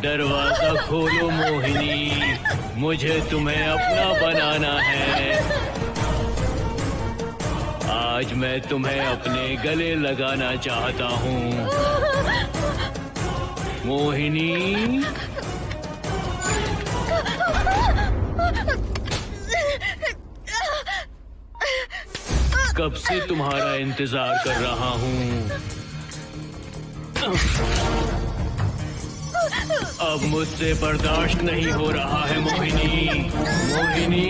दरवाजा खोलो मोहिनी, मुझे तुम्हें अपना बनाना है। आज मैं तुम्हें अपने गले लगाना चाहता हूँ मोहिनी। कब से तुम्हारा इंतजार कर रहा हूँ। अब मुझसे बर्दाश्त नहीं हो रहा है मोहिनी। मोहिनी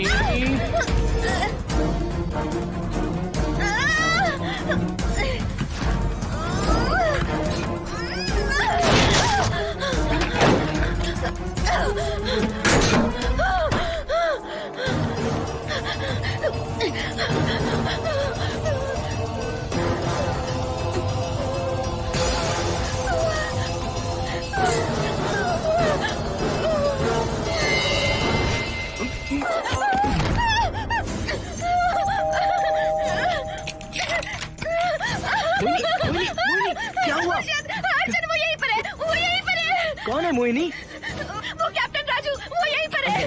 कौन है मोहिनी? वो कैप्टन राजू, वो यहीं पर है।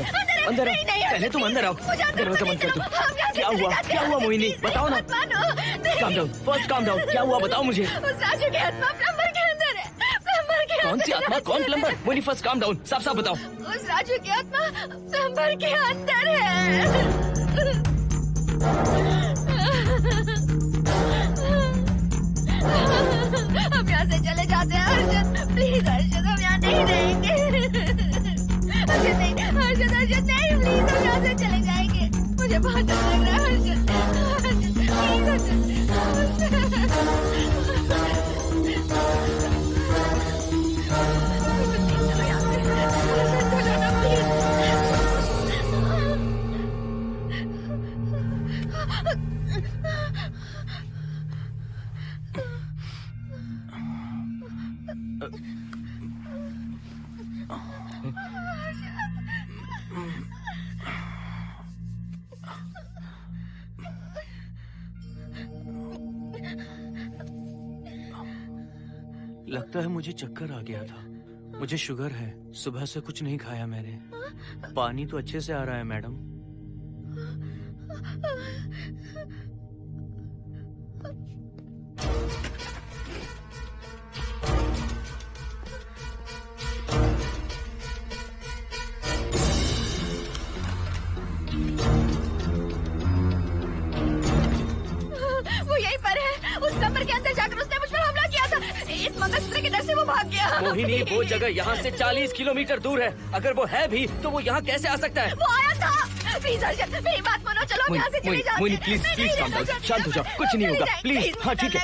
अंदर नहीं, नहीं, पहले तुम अंदर आओ। दरवाजा बंद कर दो। क्या हुआ? क्या हुआ मोहिनी? बताओ ना। Calm down, first calm down. क्या हुआ बताओ मुझे। उस राजू की आत्मा प्लम्बर के अंदर है। प्लम्बर के कौन सी आत्मा? कौन plumber? Mohini first calm down, साफ साफ बताओ। उस राजू की आत्मा प्लम्बर के अंदर है। हम यहाँ से चले जाते हैं हर्षद, प्लीज हर्षद, हम यहाँ नहीं रहेंगे। हर्षद नहीं, हर्षद, हर्षद मुझे बहुत डर लग रहा है लगता है मुझे चक्कर आ गया था। मुझे शुगर है, सुबह से कुछ नहीं खाया मैंने। पानी तो अच्छे से आ रहा है मैडम। वो यहीं पर है। उस कमरे के अंदर जाकर उसने मुझ पर हमला किया था। इस मंगलसूत्र के डर से वो भाग गया। मोहिनी, वो जगह यहाँ से 40 किलोमीटर दूर है। अगर वो है भी तो वो यहाँ कैसे आ सकता है? वो आया था। प्लीज अर्जुन, मेरी बात मानो, चलो हम यहाँ से चले जाते हैं। Mohini please please calm down, शांत हो जाओ, कुछ नहीं होगा प्लीज। हाँ ठीक है,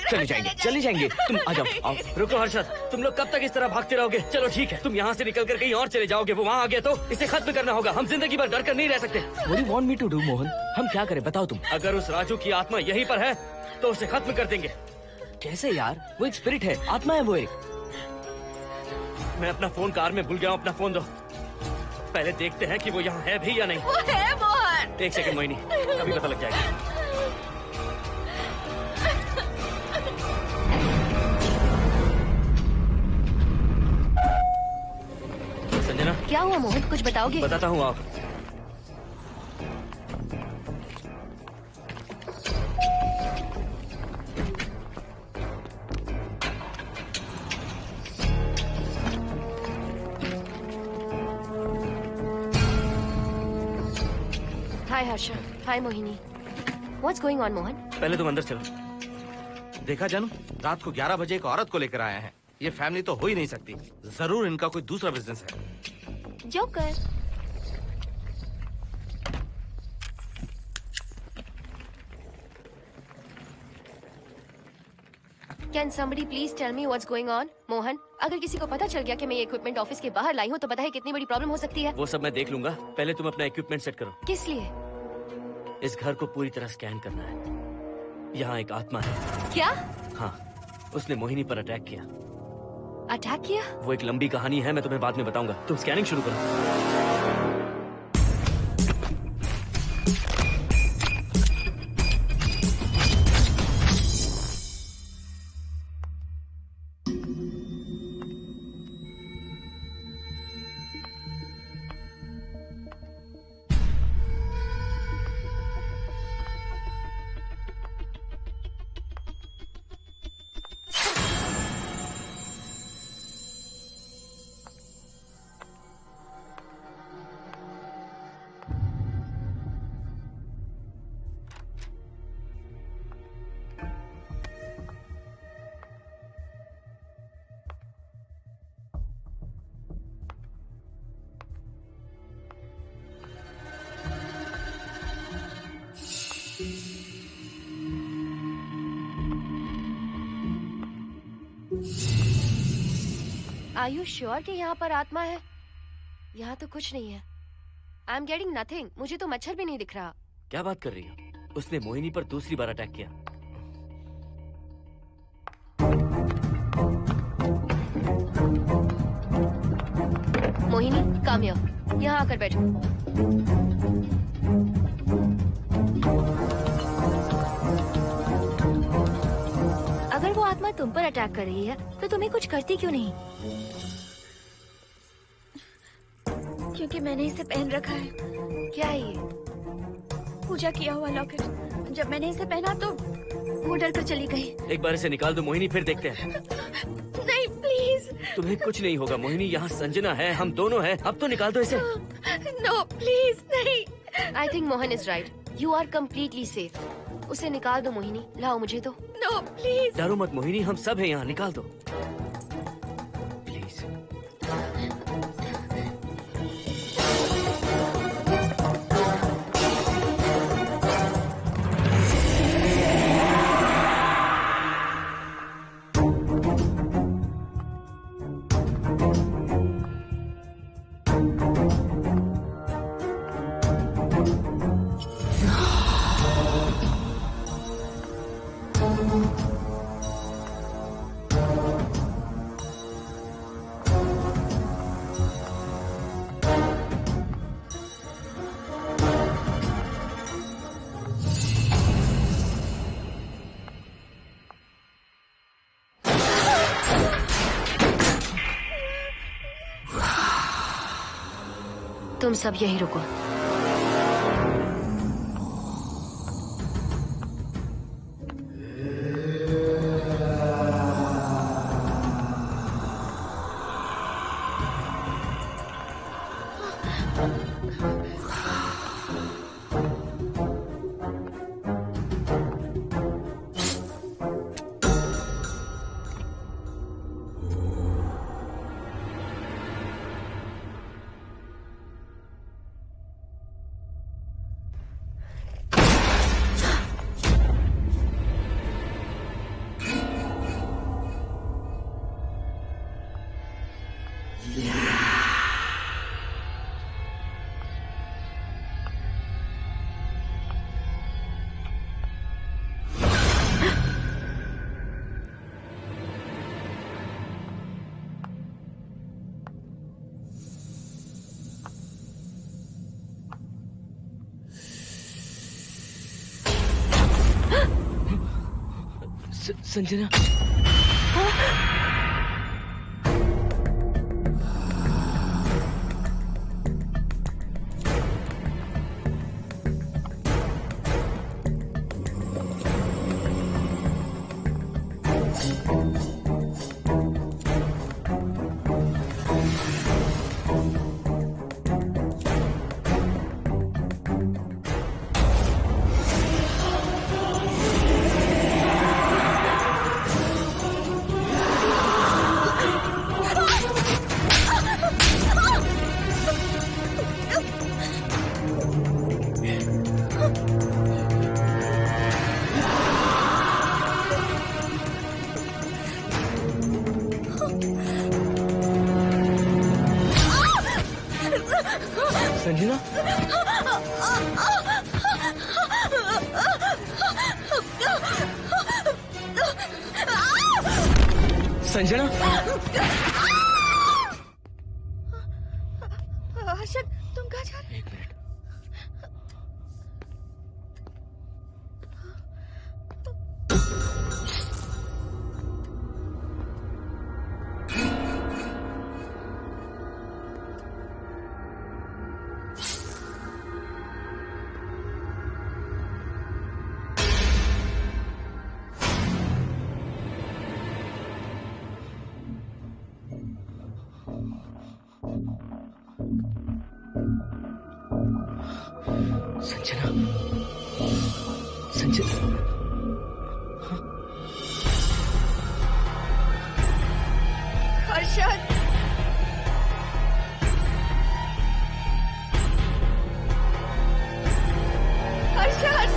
चले जाएंगे। तुम आ जाओ, आओ। रुको हर्षद, तुम लोग कब तक इस तरह भागते रहोगे? चलो ठीक है, तुम यहाँ से निकल कर कहीं और चले जाओगे। वो वहाँ आ गया तो इसे खत्म करना होगा। हम जिंदगी भर डर कर नहीं रह सकते। What do you want me to do, Mohan? हम क्या करें बताओ तुम। अगर उस राजू की आत्मा यहीं पर है तो उसे खत्म कर देंगे। कैसे यार? वो एक स्पिरिट है, आत्मा है वो एक। मैं अपना फोन कार में भूल गया हूँ। अपना फोन दो। पहले देखते हैं कि वो यहाँ है भी या नहीं। वो है मोहन। एक सेकंड मोहिनी, अभी पता लग जाएगा। संजना, क्या हुआ मोहन, कुछ बताओगे? बताता हूँ आप। हाय हर्षा, हाय Mohini. What's going on, Mohan? पहले तुम अंदर चलो। देखा जानू, रात को 11 बजे एक औरत को लेकर आया है। ये फैमिली तो हो ही नहीं सकती। जरूर इनका कोई दूसरा बिजनेस है। Joker. Can somebody please tell me what's going on? Mohan, अगर किसी को पता चल गया कि मैं ये इक्विपमेंट ऑफिस के बाहर लाई हूँ तो पता है कितनी बड़ी प्रॉब्लम हो सकती है। वो सब मैं देख लूंगा। पहले तुम अपना इक्विपमेंट सेट करो। किस लिए? इस घर को पूरी तरह स्कैन करना है। यहाँ एक आत्मा है। क्या? हाँ, उसने मोहिनी पर अटैक किया। अटैक किया? वो एक लंबी कहानी है, मैं तुम्हें बाद में बताऊंगा। तुम स्कैनिंग शुरू करो। Are you sure कि यहाँ पर आत्मा है? यहाँ तो कुछ नहीं है। I'm getting nothing. मुझे तो मच्छर भी नहीं दिख रहा। क्या बात कर रही हो? उसने मोहिनी पर दूसरी बार अटैक किया। Mohini, come here. यहाँ आकर बैठो। अगर वो आत्मा तुम पर अटैक कर रही है तो तुम्हें कुछ करती क्यों नहीं? क्योंकि मैंने इसे पहन रखा है। क्या है ये? पूजा किया हुआ लॉकेट। जब मैंने इसे पहना तो वो डर कर चली गई। एक बार इसे निकाल दो मोहिनी, फिर देखते हैं। नहीं प्लीज। तुम्हें कुछ नहीं होगा मोहिनी, यहाँ संजना है, हम दोनों हैं। अब तो निकाल दो इसे। नो प्लीज नहीं। I think Mohan is right. You are completely safe. उसे निकाल दो मोहिनी, लाओ मुझे तो। No please. डरो मत मोहिनी, हम सब हैं यहाँ, निकाल दो। तुम सब यही रुको। संजना, संजना, संजना, हर्षद, तुम कहाँ जा रहे हो? एक मिनट। संजना, संजना, हर्षद, हर्षद,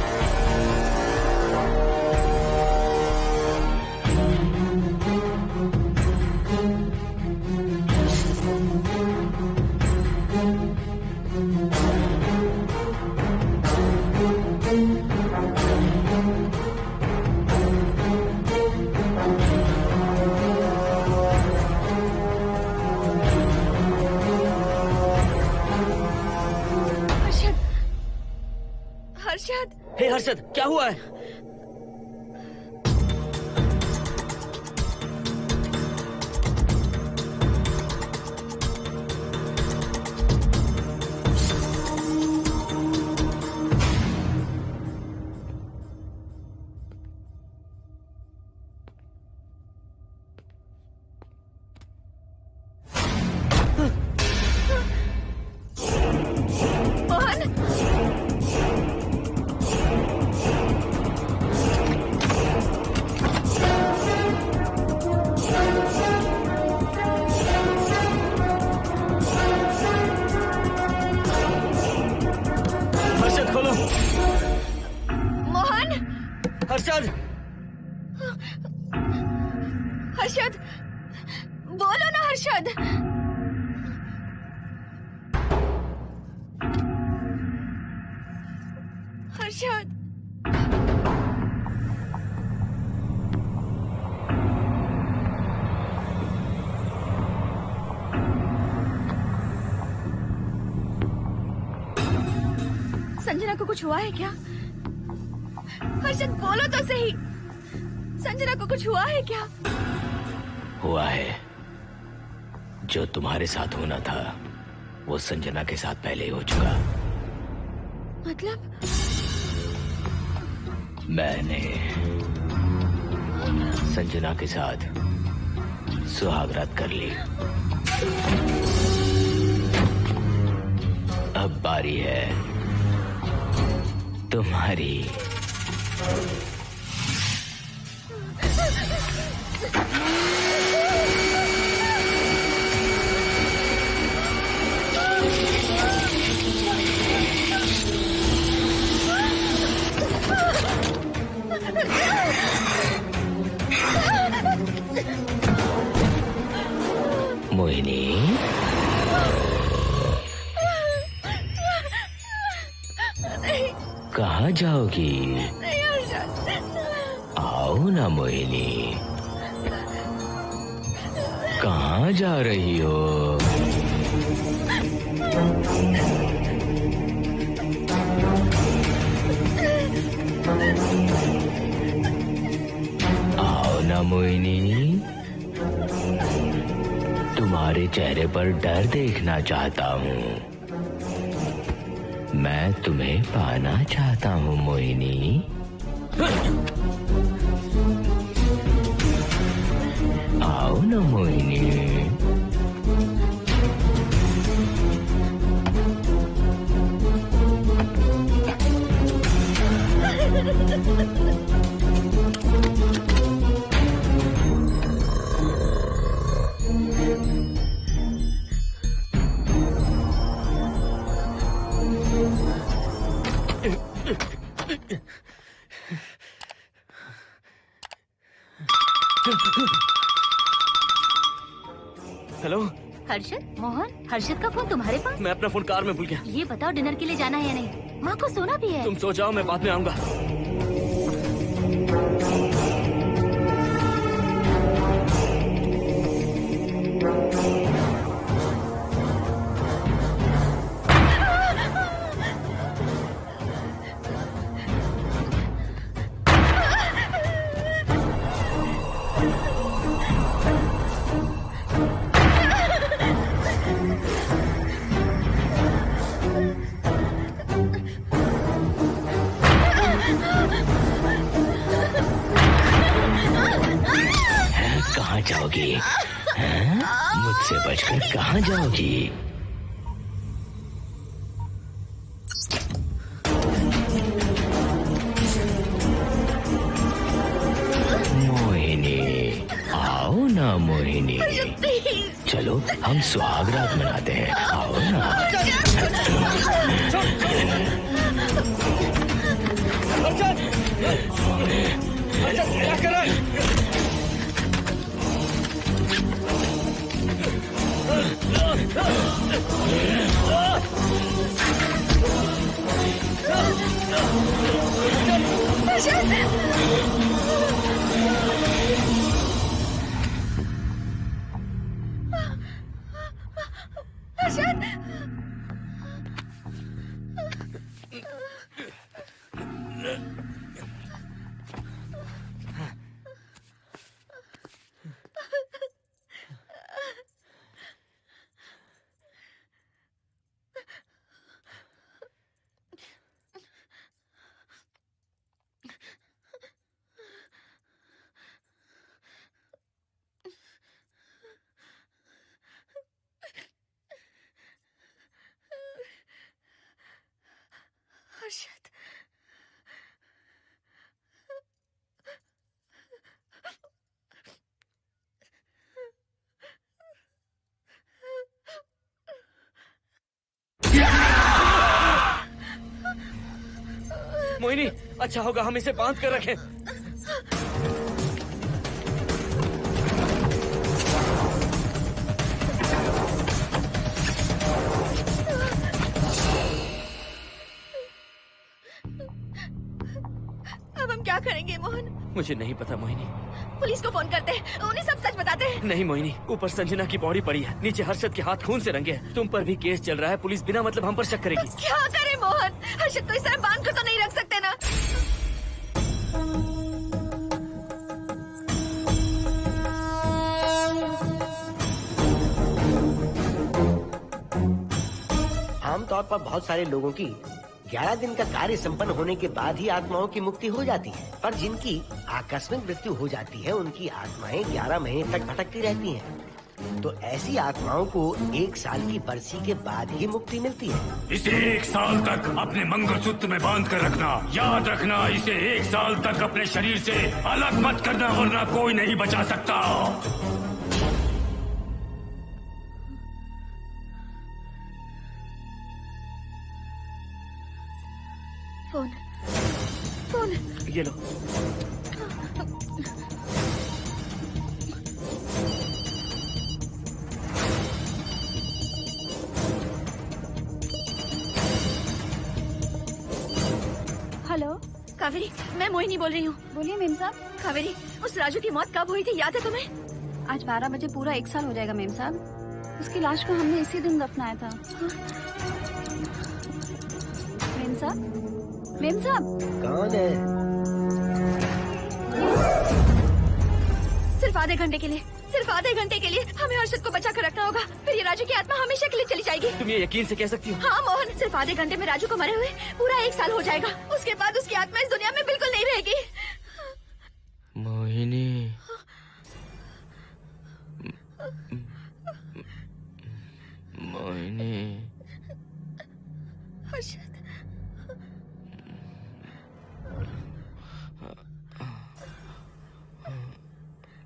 हर्षद। हे हर्षद, क्या हुआ है? हर्षद, हर्षद, बोलो ना हर्षद। हर्षद, संजना को कुछ हुआ है क्या? हर्षद बोलो तो सही, संजना को कुछ हुआ है क्या? हुआ है, जो तुम्हारे साथ होना था वो संजना के साथ पहले ही हो चुका। मतलब? मैंने संजना के साथ सुहागरात कर ली। अब बारी है तुम्हारी। मोहिनी, कहाँ जाओगी? आओ ना मोहिनी, कहाँ जा रही हो? आओ ना मोहिनी, तुम्हारे चेहरे पर डर देखना चाहता हूँ। मैं तुम्हें पाना चाहता हूँ मोहिनी। आओ ना मोहिनी। हेलो हर्षद, मोहन, हर्षद का फोन तुम्हारे पास? मैं अपना फोन कार में भूल गया। ये बताओ डिनर के लिए जाना है या नहीं? माँ को सोना भी है। तुम सो जाओ, मैं बाद में आऊंगा। कहाँ जाओगी? मुझसे बचकर कहाँ जाओगी? मोहिनी, आओ ना मोहिनी। चलो हम सुहागरात मनाते हैं, आओ ना। क्या कर रहा है? हर्षद, मोहिनी, अच्छा होगा हम इसे बांध कर रखें। अब हम क्या करेंगे मोहन? मुझे नहीं पता मोहिनी। पुलिस को फोन करते हैं, उन्हें सब सच बताते हैं। नहीं मोहिनी, ऊपर संजना की बॉडी पड़ी है, नीचे हर्षद के हाथ खून से रंगे हैं। तुम पर भी केस चल रहा है, पुलिस बिना मतलब हम पर शक करेगी। तो क्या करें मोहन? हर्षद को इस तरह बांध कर तो नहीं रख सकते ना। आमतौर पर बहुत सारे लोगों की 11 दिन का कार्य संपन्न होने के बाद ही आत्माओं की मुक्ति हो जाती है, पर जिनकी आकस्मिक मृत्यु हो जाती है उनकी आत्माएं 11 महीने तक भटकती रहती हैं। तो ऐसी आत्माओं को 1 साल की बरसी के बाद ही मुक्ति मिलती है। इसे 1 साल तक अपने मंगलसूत्र में बांध कर रखना। याद रखना, इसे 1 साल तक अपने शरीर से अलग मत करना, वरना कोई नहीं बचा सकता। फोन ये लो। हेलो कावेरी, मैं मोहिनी बोल रही हूँ। बोलिए मेम साहब। कावेरी, उस राजू की मौत कब हुई थी, याद है तुम्हें? आज 12 बजे पूरा 1 साल हो जाएगा मेम साहब। उसकी लाश को हमने इसी दिन दफनाया था। मेम साहब, मेम साहब। कौन है? सिर्फ आधे घंटे के लिए, सिर्फ आधे घंटे के लिए हमें हर्षद को बचा कर रखना होगा, फिर ये राजू की आत्मा हमेशा के लिए चली जाएगी। तुम ये यकीन से कह सकती हो? हाँ मोहन, सिर्फ आधे घंटे में राजू को मरे हुए पूरा 1 साल हो जाएगा। उसके बाद उसकी आत्मा इस दुनिया में बिल्कुल नहीं रहेगी। मोहिनी, मोहिनी, हर्षद,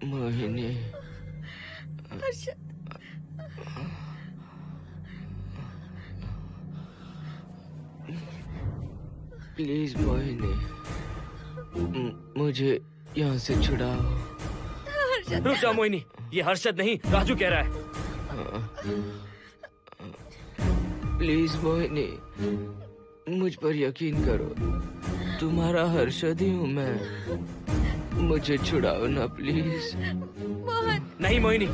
मोहिनी, हर्षद, प्लीज मोहिनी, मुझे यहाँ से छुड़ाओ। हर्षद। रुक जाओ मोहिनी, ये हर्षद नहीं राजू कह रहा है। प्लीज मोहिनी, मुझ पर यकीन करो, तुम्हारा हर्षद ही हूँ मैं। मुझे छुड़ाओ ना प्लीज। मोहन। नहीं मोहिनी,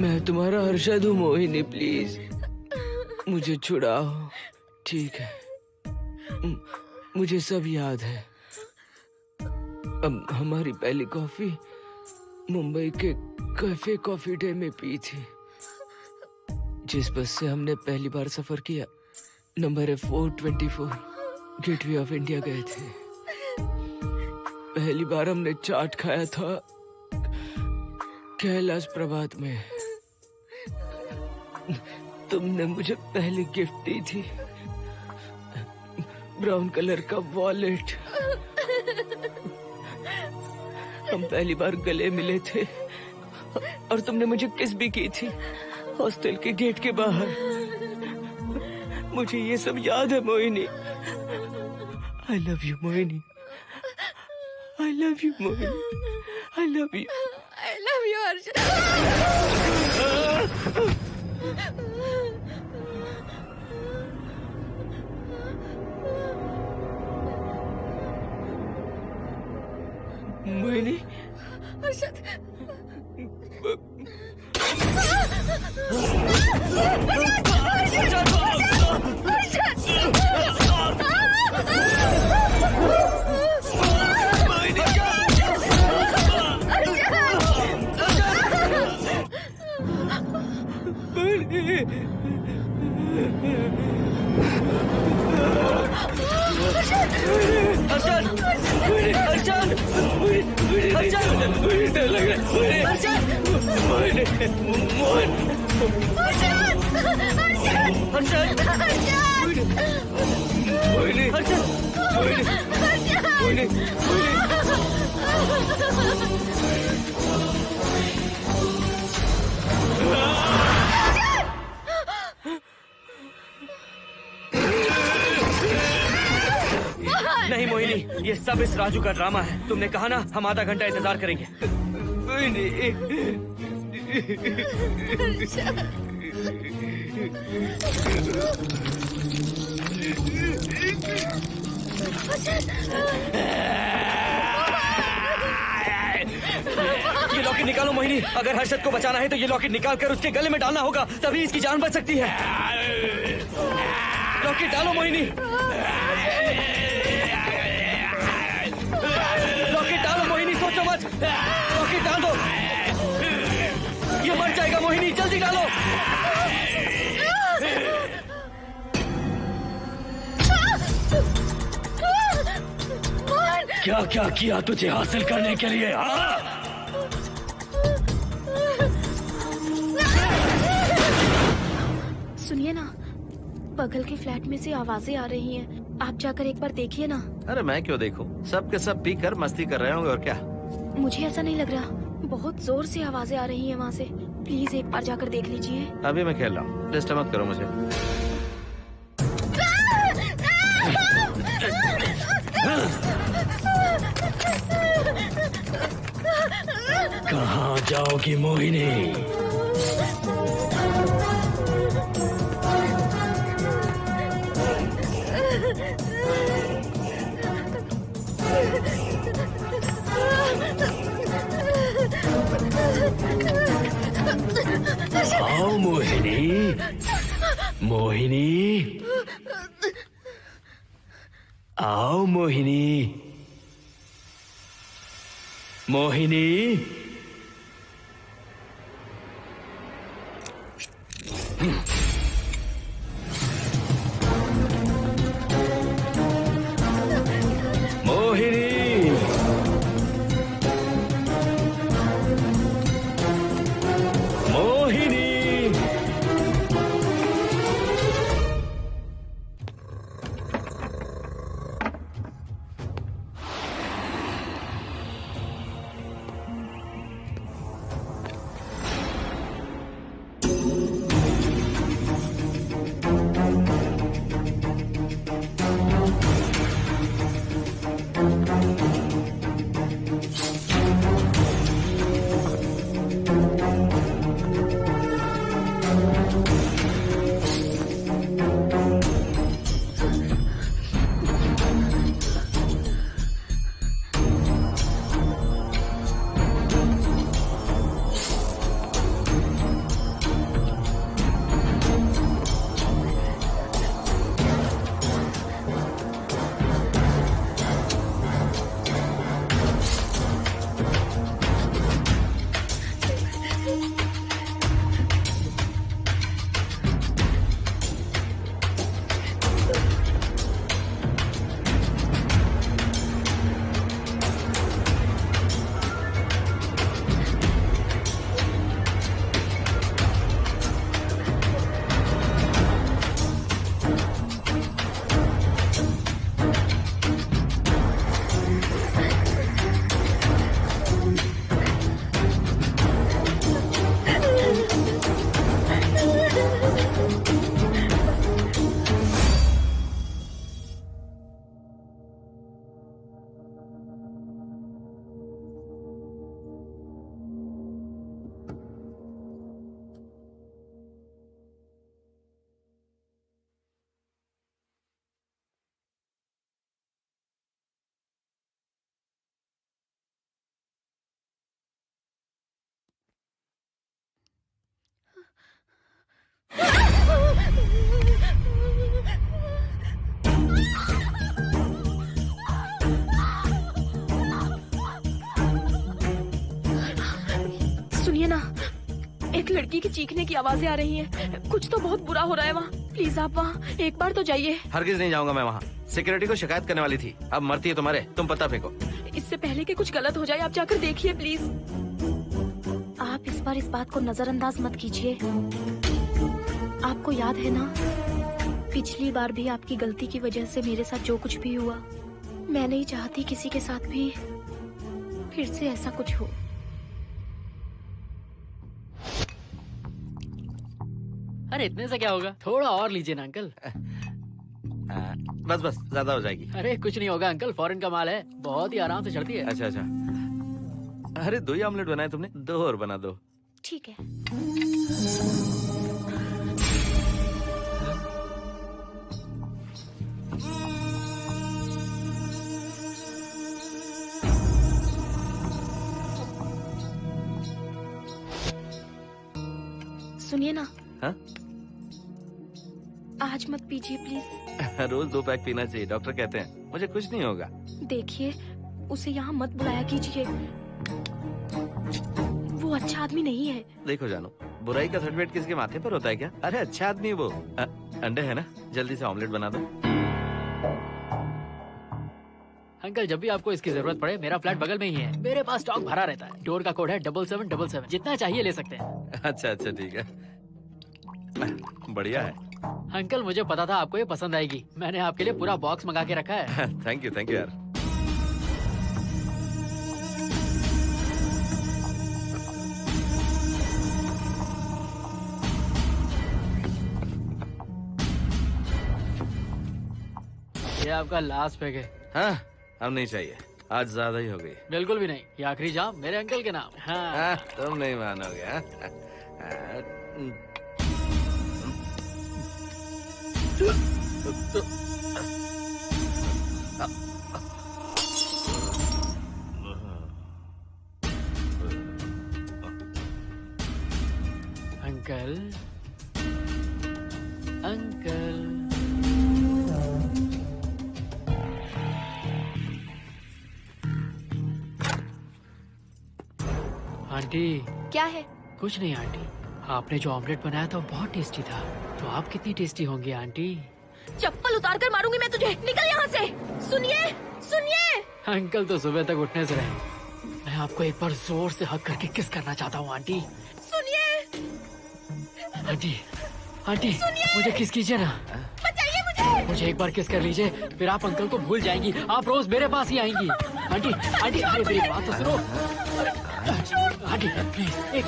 मैं तुम्हारा हर्षद हूँ मोहिनी, प्लीज मुझे छुड़ाओ। ठीक है, मुझे सब याद है। अब हमारी पहली कॉफी मुंबई के कैफे कॉफी डे में पी थी। जिस बस से हमने पहली बार सफर किया, नंबर है 424, गेटवे ऑफ इंडिया गए थे। पहली बार हमने चाट खाया था कैलाश प्रभात में। तुमने मुझे पहली गिफ्ट दी थी, ब्राउन कलर का वॉलेट। हम पहली बार गले मिले थे और तुमने मुझे किस भी की थी हॉस्टल के गेट के बाहर। मुझे ये सब याद है Mohini. I love you Mohini, I love you Mohini, I love you, I love you Harshad. Mohini, Harshad, नहीं मोहिनी, ये सब इस राजू का ड्रामा है। तुमने कहा ना हम आधा घंटा इंतजार करेंगे। ये लॉकेट निकालो मोहिनी। अगर हर्षद को बचाना है तो ये लॉकेट निकाल कर उसके गले में डालना होगा, तभी इसकी जान बच सकती है। लॉकेट डालो मोहिनी, लॉकेट डालो मोहिनी, सोचो मत। लॉकेट डाल दो, ये मर जाएगा मोहिनी। नहीं, जल्दी डालो। क्या क्या किया तुझे हासिल करने के लिए? सुनिए ना, बगल के फ्लैट में से आवाजें आ रही हैं। आप जाकर एक बार देखिए ना। अरे मैं क्यों देखूं? सब के सब पी कर मस्ती कर रहे होंगे और क्या। मुझे ऐसा नहीं लग रहा, बहुत जोर से आवाजें आ रही हैं वहाँ से। प्लीज एक बार जाकर देख लीजिए। अभी मैं खेल रहा हूँ, डिस्टर्ब मत करो मुझे। कहाँ जाओगी मोहिनी? आओ मोहिनी, मोहिनी, आओ मोहिनी, मोहिनी। सुनिए ना, एक लड़की की चीखने की आवाजें आ रही हैं। कुछ तो बहुत बुरा हो रहा है वहाँ। प्लीज आप वहाँ एक बार तो जाइए। हरगिज नहीं जाऊंगा मैं वहाँ। सिक्योरिटी को शिकायत करने वाली थी, अब मरती है तुम्हारे, तुम पता फेंको। इससे पहले कि कुछ गलत हो जाए आप जाकर देखिए प्लीज। आप इस बार इस बात को नजरअंदाज मत कीजिए। आपको याद है ना, पिछली बार भी आपकी गलती की वजह से मेरे साथ जो कुछ भी हुआ, मैं नहीं चाहती किसी के साथ भी फिर से ऐसा कुछ हो। अरे इतने से क्या होगा, थोड़ा और लीजिए ना अंकल। बस बस, ज्यादा हो जाएगी। अरे कुछ नहीं होगा अंकल, फॉरेन का माल है, बहुत ही आराम से चढ़ती है। अच्छा अच्छा। अरे 2 ही ऑमलेट बनाए तुमने, 2 और बना दो। ठीक है। सुनिए ना। हाँ? आज मत पीजिए प्लीज। रोज 2 पैक पीना चाहिए, डॉक्टर कहते हैं। मुझे कुछ नहीं होगा। देखिए, उसे यहाँ मत बुलाया कीजिए। वो अच्छा आदमी नहीं है। देखो जानू, बुराई का सर्टिफिकेट किसके माथे पर होता है क्या? अरे अच्छा आदमी है वो। अंडे है ना, जल्दी से ऑमलेट बना दो। अंकल जब भी आपको इसकी जरूरत पड़े, मेरा फ्लैट बगल में ही है। मेरे पास स्टॉक भरा रहता है। डोर का कोड है 7777। जितना चाहिए ले सकते हैं। अच्छा अच्छा ठीक है, बढ़िया है। अंकल मुझे पता था आपको ये पसंद आएगी। मैंने आपके लिए पूरा बॉक्स मंगा के रखा है। थैंक यू यार। ये आपका लास्ट पैक है। हाँ, अब नहीं चाहिए, आज ज्यादा ही हो गई। बिल्कुल भी नहीं, ये आखिरी जाम मेरे अंकल के नाम। हाँ। तुम नहीं मानोगे। Uncle uncle aunty. क्या है? कुछ नहीं आंटी, आपने जो ऑमलेट बनाया था वो बहुत टेस्टी था। तो आप कितनी टेस्टी होंगी आंटी? चप्पल उतार कर मारूंगी मैं तुझे। निकल यहाँ से। सुनिए सुनिए। अंकल तो सुबह तक उठने से रहे। मैं आपको एक बार जोर से हक करके किस करना चाहता हूँ आंटी। सुनिए आंटी। आंटी मुझे किस कीजिए ना। बचाइए मुझे। मुझे एक बार किस कर लीजिए, फिर आप अंकल को भूल जाएंगी। आप रोज मेरे पास ही आएंगी। आंटी आंटी अरे मेरी बात तो सुनो। आंटी प्लीज एक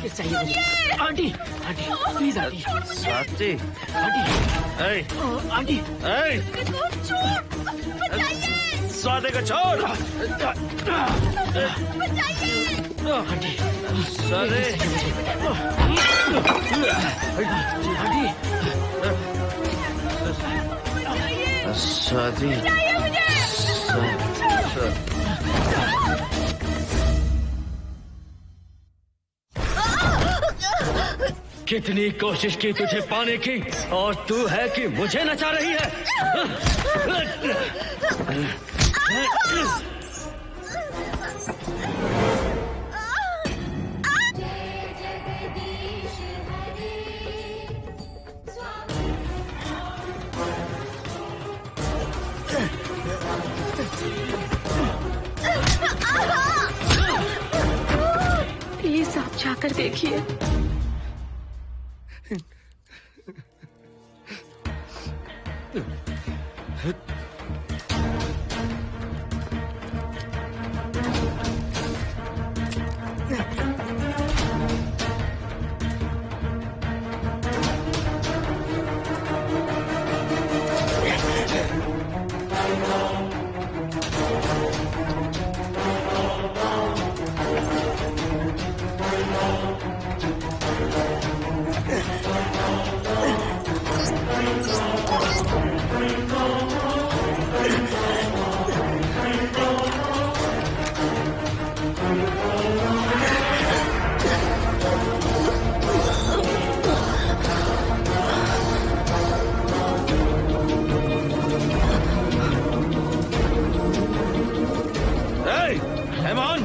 किस चाहिए मुझे। Aunty aunty please aunty. Swati aunty Swati को छोड़। आंटी स्वाति कितनी कोशिश की तुझे पाने की, और तू है कि मुझे नचा रही है। प्लीज आप जाकर देखिए।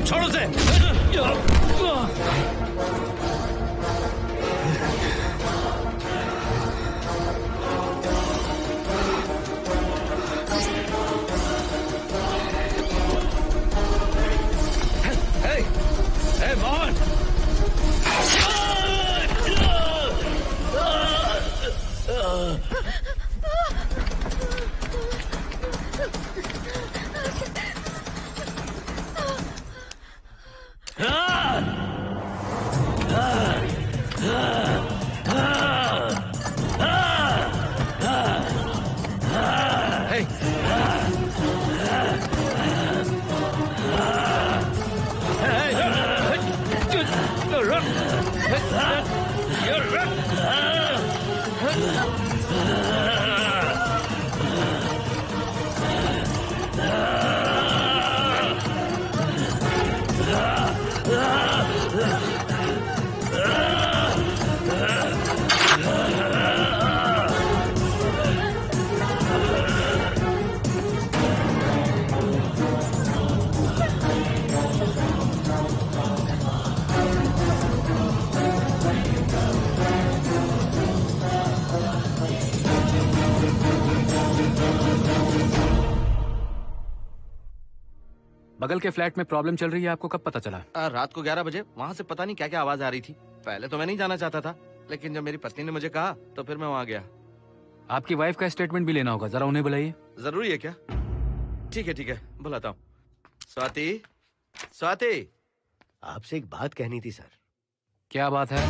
छोड़ो से। मोहन बगल के फ्लैट में प्रॉब्लम चल रही है, आपको कब पता चला? रात को 11 बजे वहाँ से पता नहीं क्या क्या आवाज आ रही थी। पहले तो मैं नहीं जाना चाहता था, लेकिन जब मेरी पत्नी ने मुझे कहा तो फिर मैं वहाँ गया। आपकी वाइफ का स्टेटमेंट भी लेना होगा, जरा उन्हें बुलाइए। जरूरी है क्या? ठीक है, बुलाता हूँ। स्वाति, स्वाति, आपसे एक बात कहनी थी सर। क्या बात है?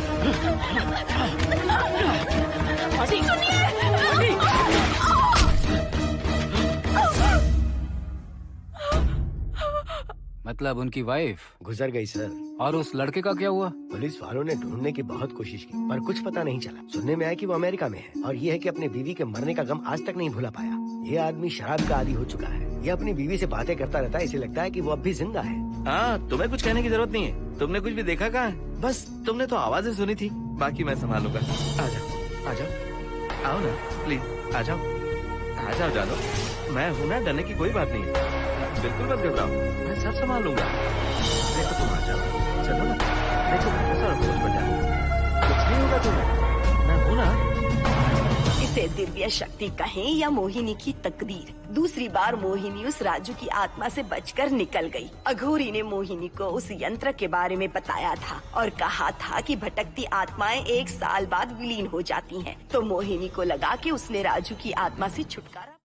मतलब उनकी वाइफ गुजर गई सर। और उस लड़के का क्या हुआ? पुलिस वालों ने ढूंढने की बहुत कोशिश की पर कुछ पता नहीं चला। सुनने में आया कि वो अमेरिका में है और ये है कि अपने बीवी के मरने का गम आज तक नहीं भुला पाया। ये आदमी शराब का आदी हो चुका है। ये अपनी बीवी से बातें करता रहता है, इसे लगता है कि वो अब भी जिंदा है। हाँ, तुम्हें कुछ कहने की जरूरत नहीं है। तुमने कुछ भी देखा कहाँ है? बस तुमने तो आवाजें सुनी थी, बाकी मैं संभालूंगा। आ जाओ, आओ ना प्लीज, आ जाओ जानो। मैं हूँ ना, डरने की कोई बात नहीं है। बिल्कुल मत घबराओ, मैं सब संभाल लूंगा। देखो तुम आ जाओ, चलो ना। देखो सारा बोझ बढ़ जाए, कुछ नहीं होगा तुम्हें, मैं हूँ ना। इसे दिव्य शक्ति कहें या मोहिनी की तकदीर, दूसरी बार मोहिनी उस राजू की आत्मा से बचकर निकल गई। अघोरी ने मोहिनी को उस यंत्र के बारे में बताया था और कहा था कि भटकती आत्माएं 1 साल बाद विलीन हो जाती हैं। तो मोहिनी को लगा कि उसने राजू की आत्मा से छुटकारा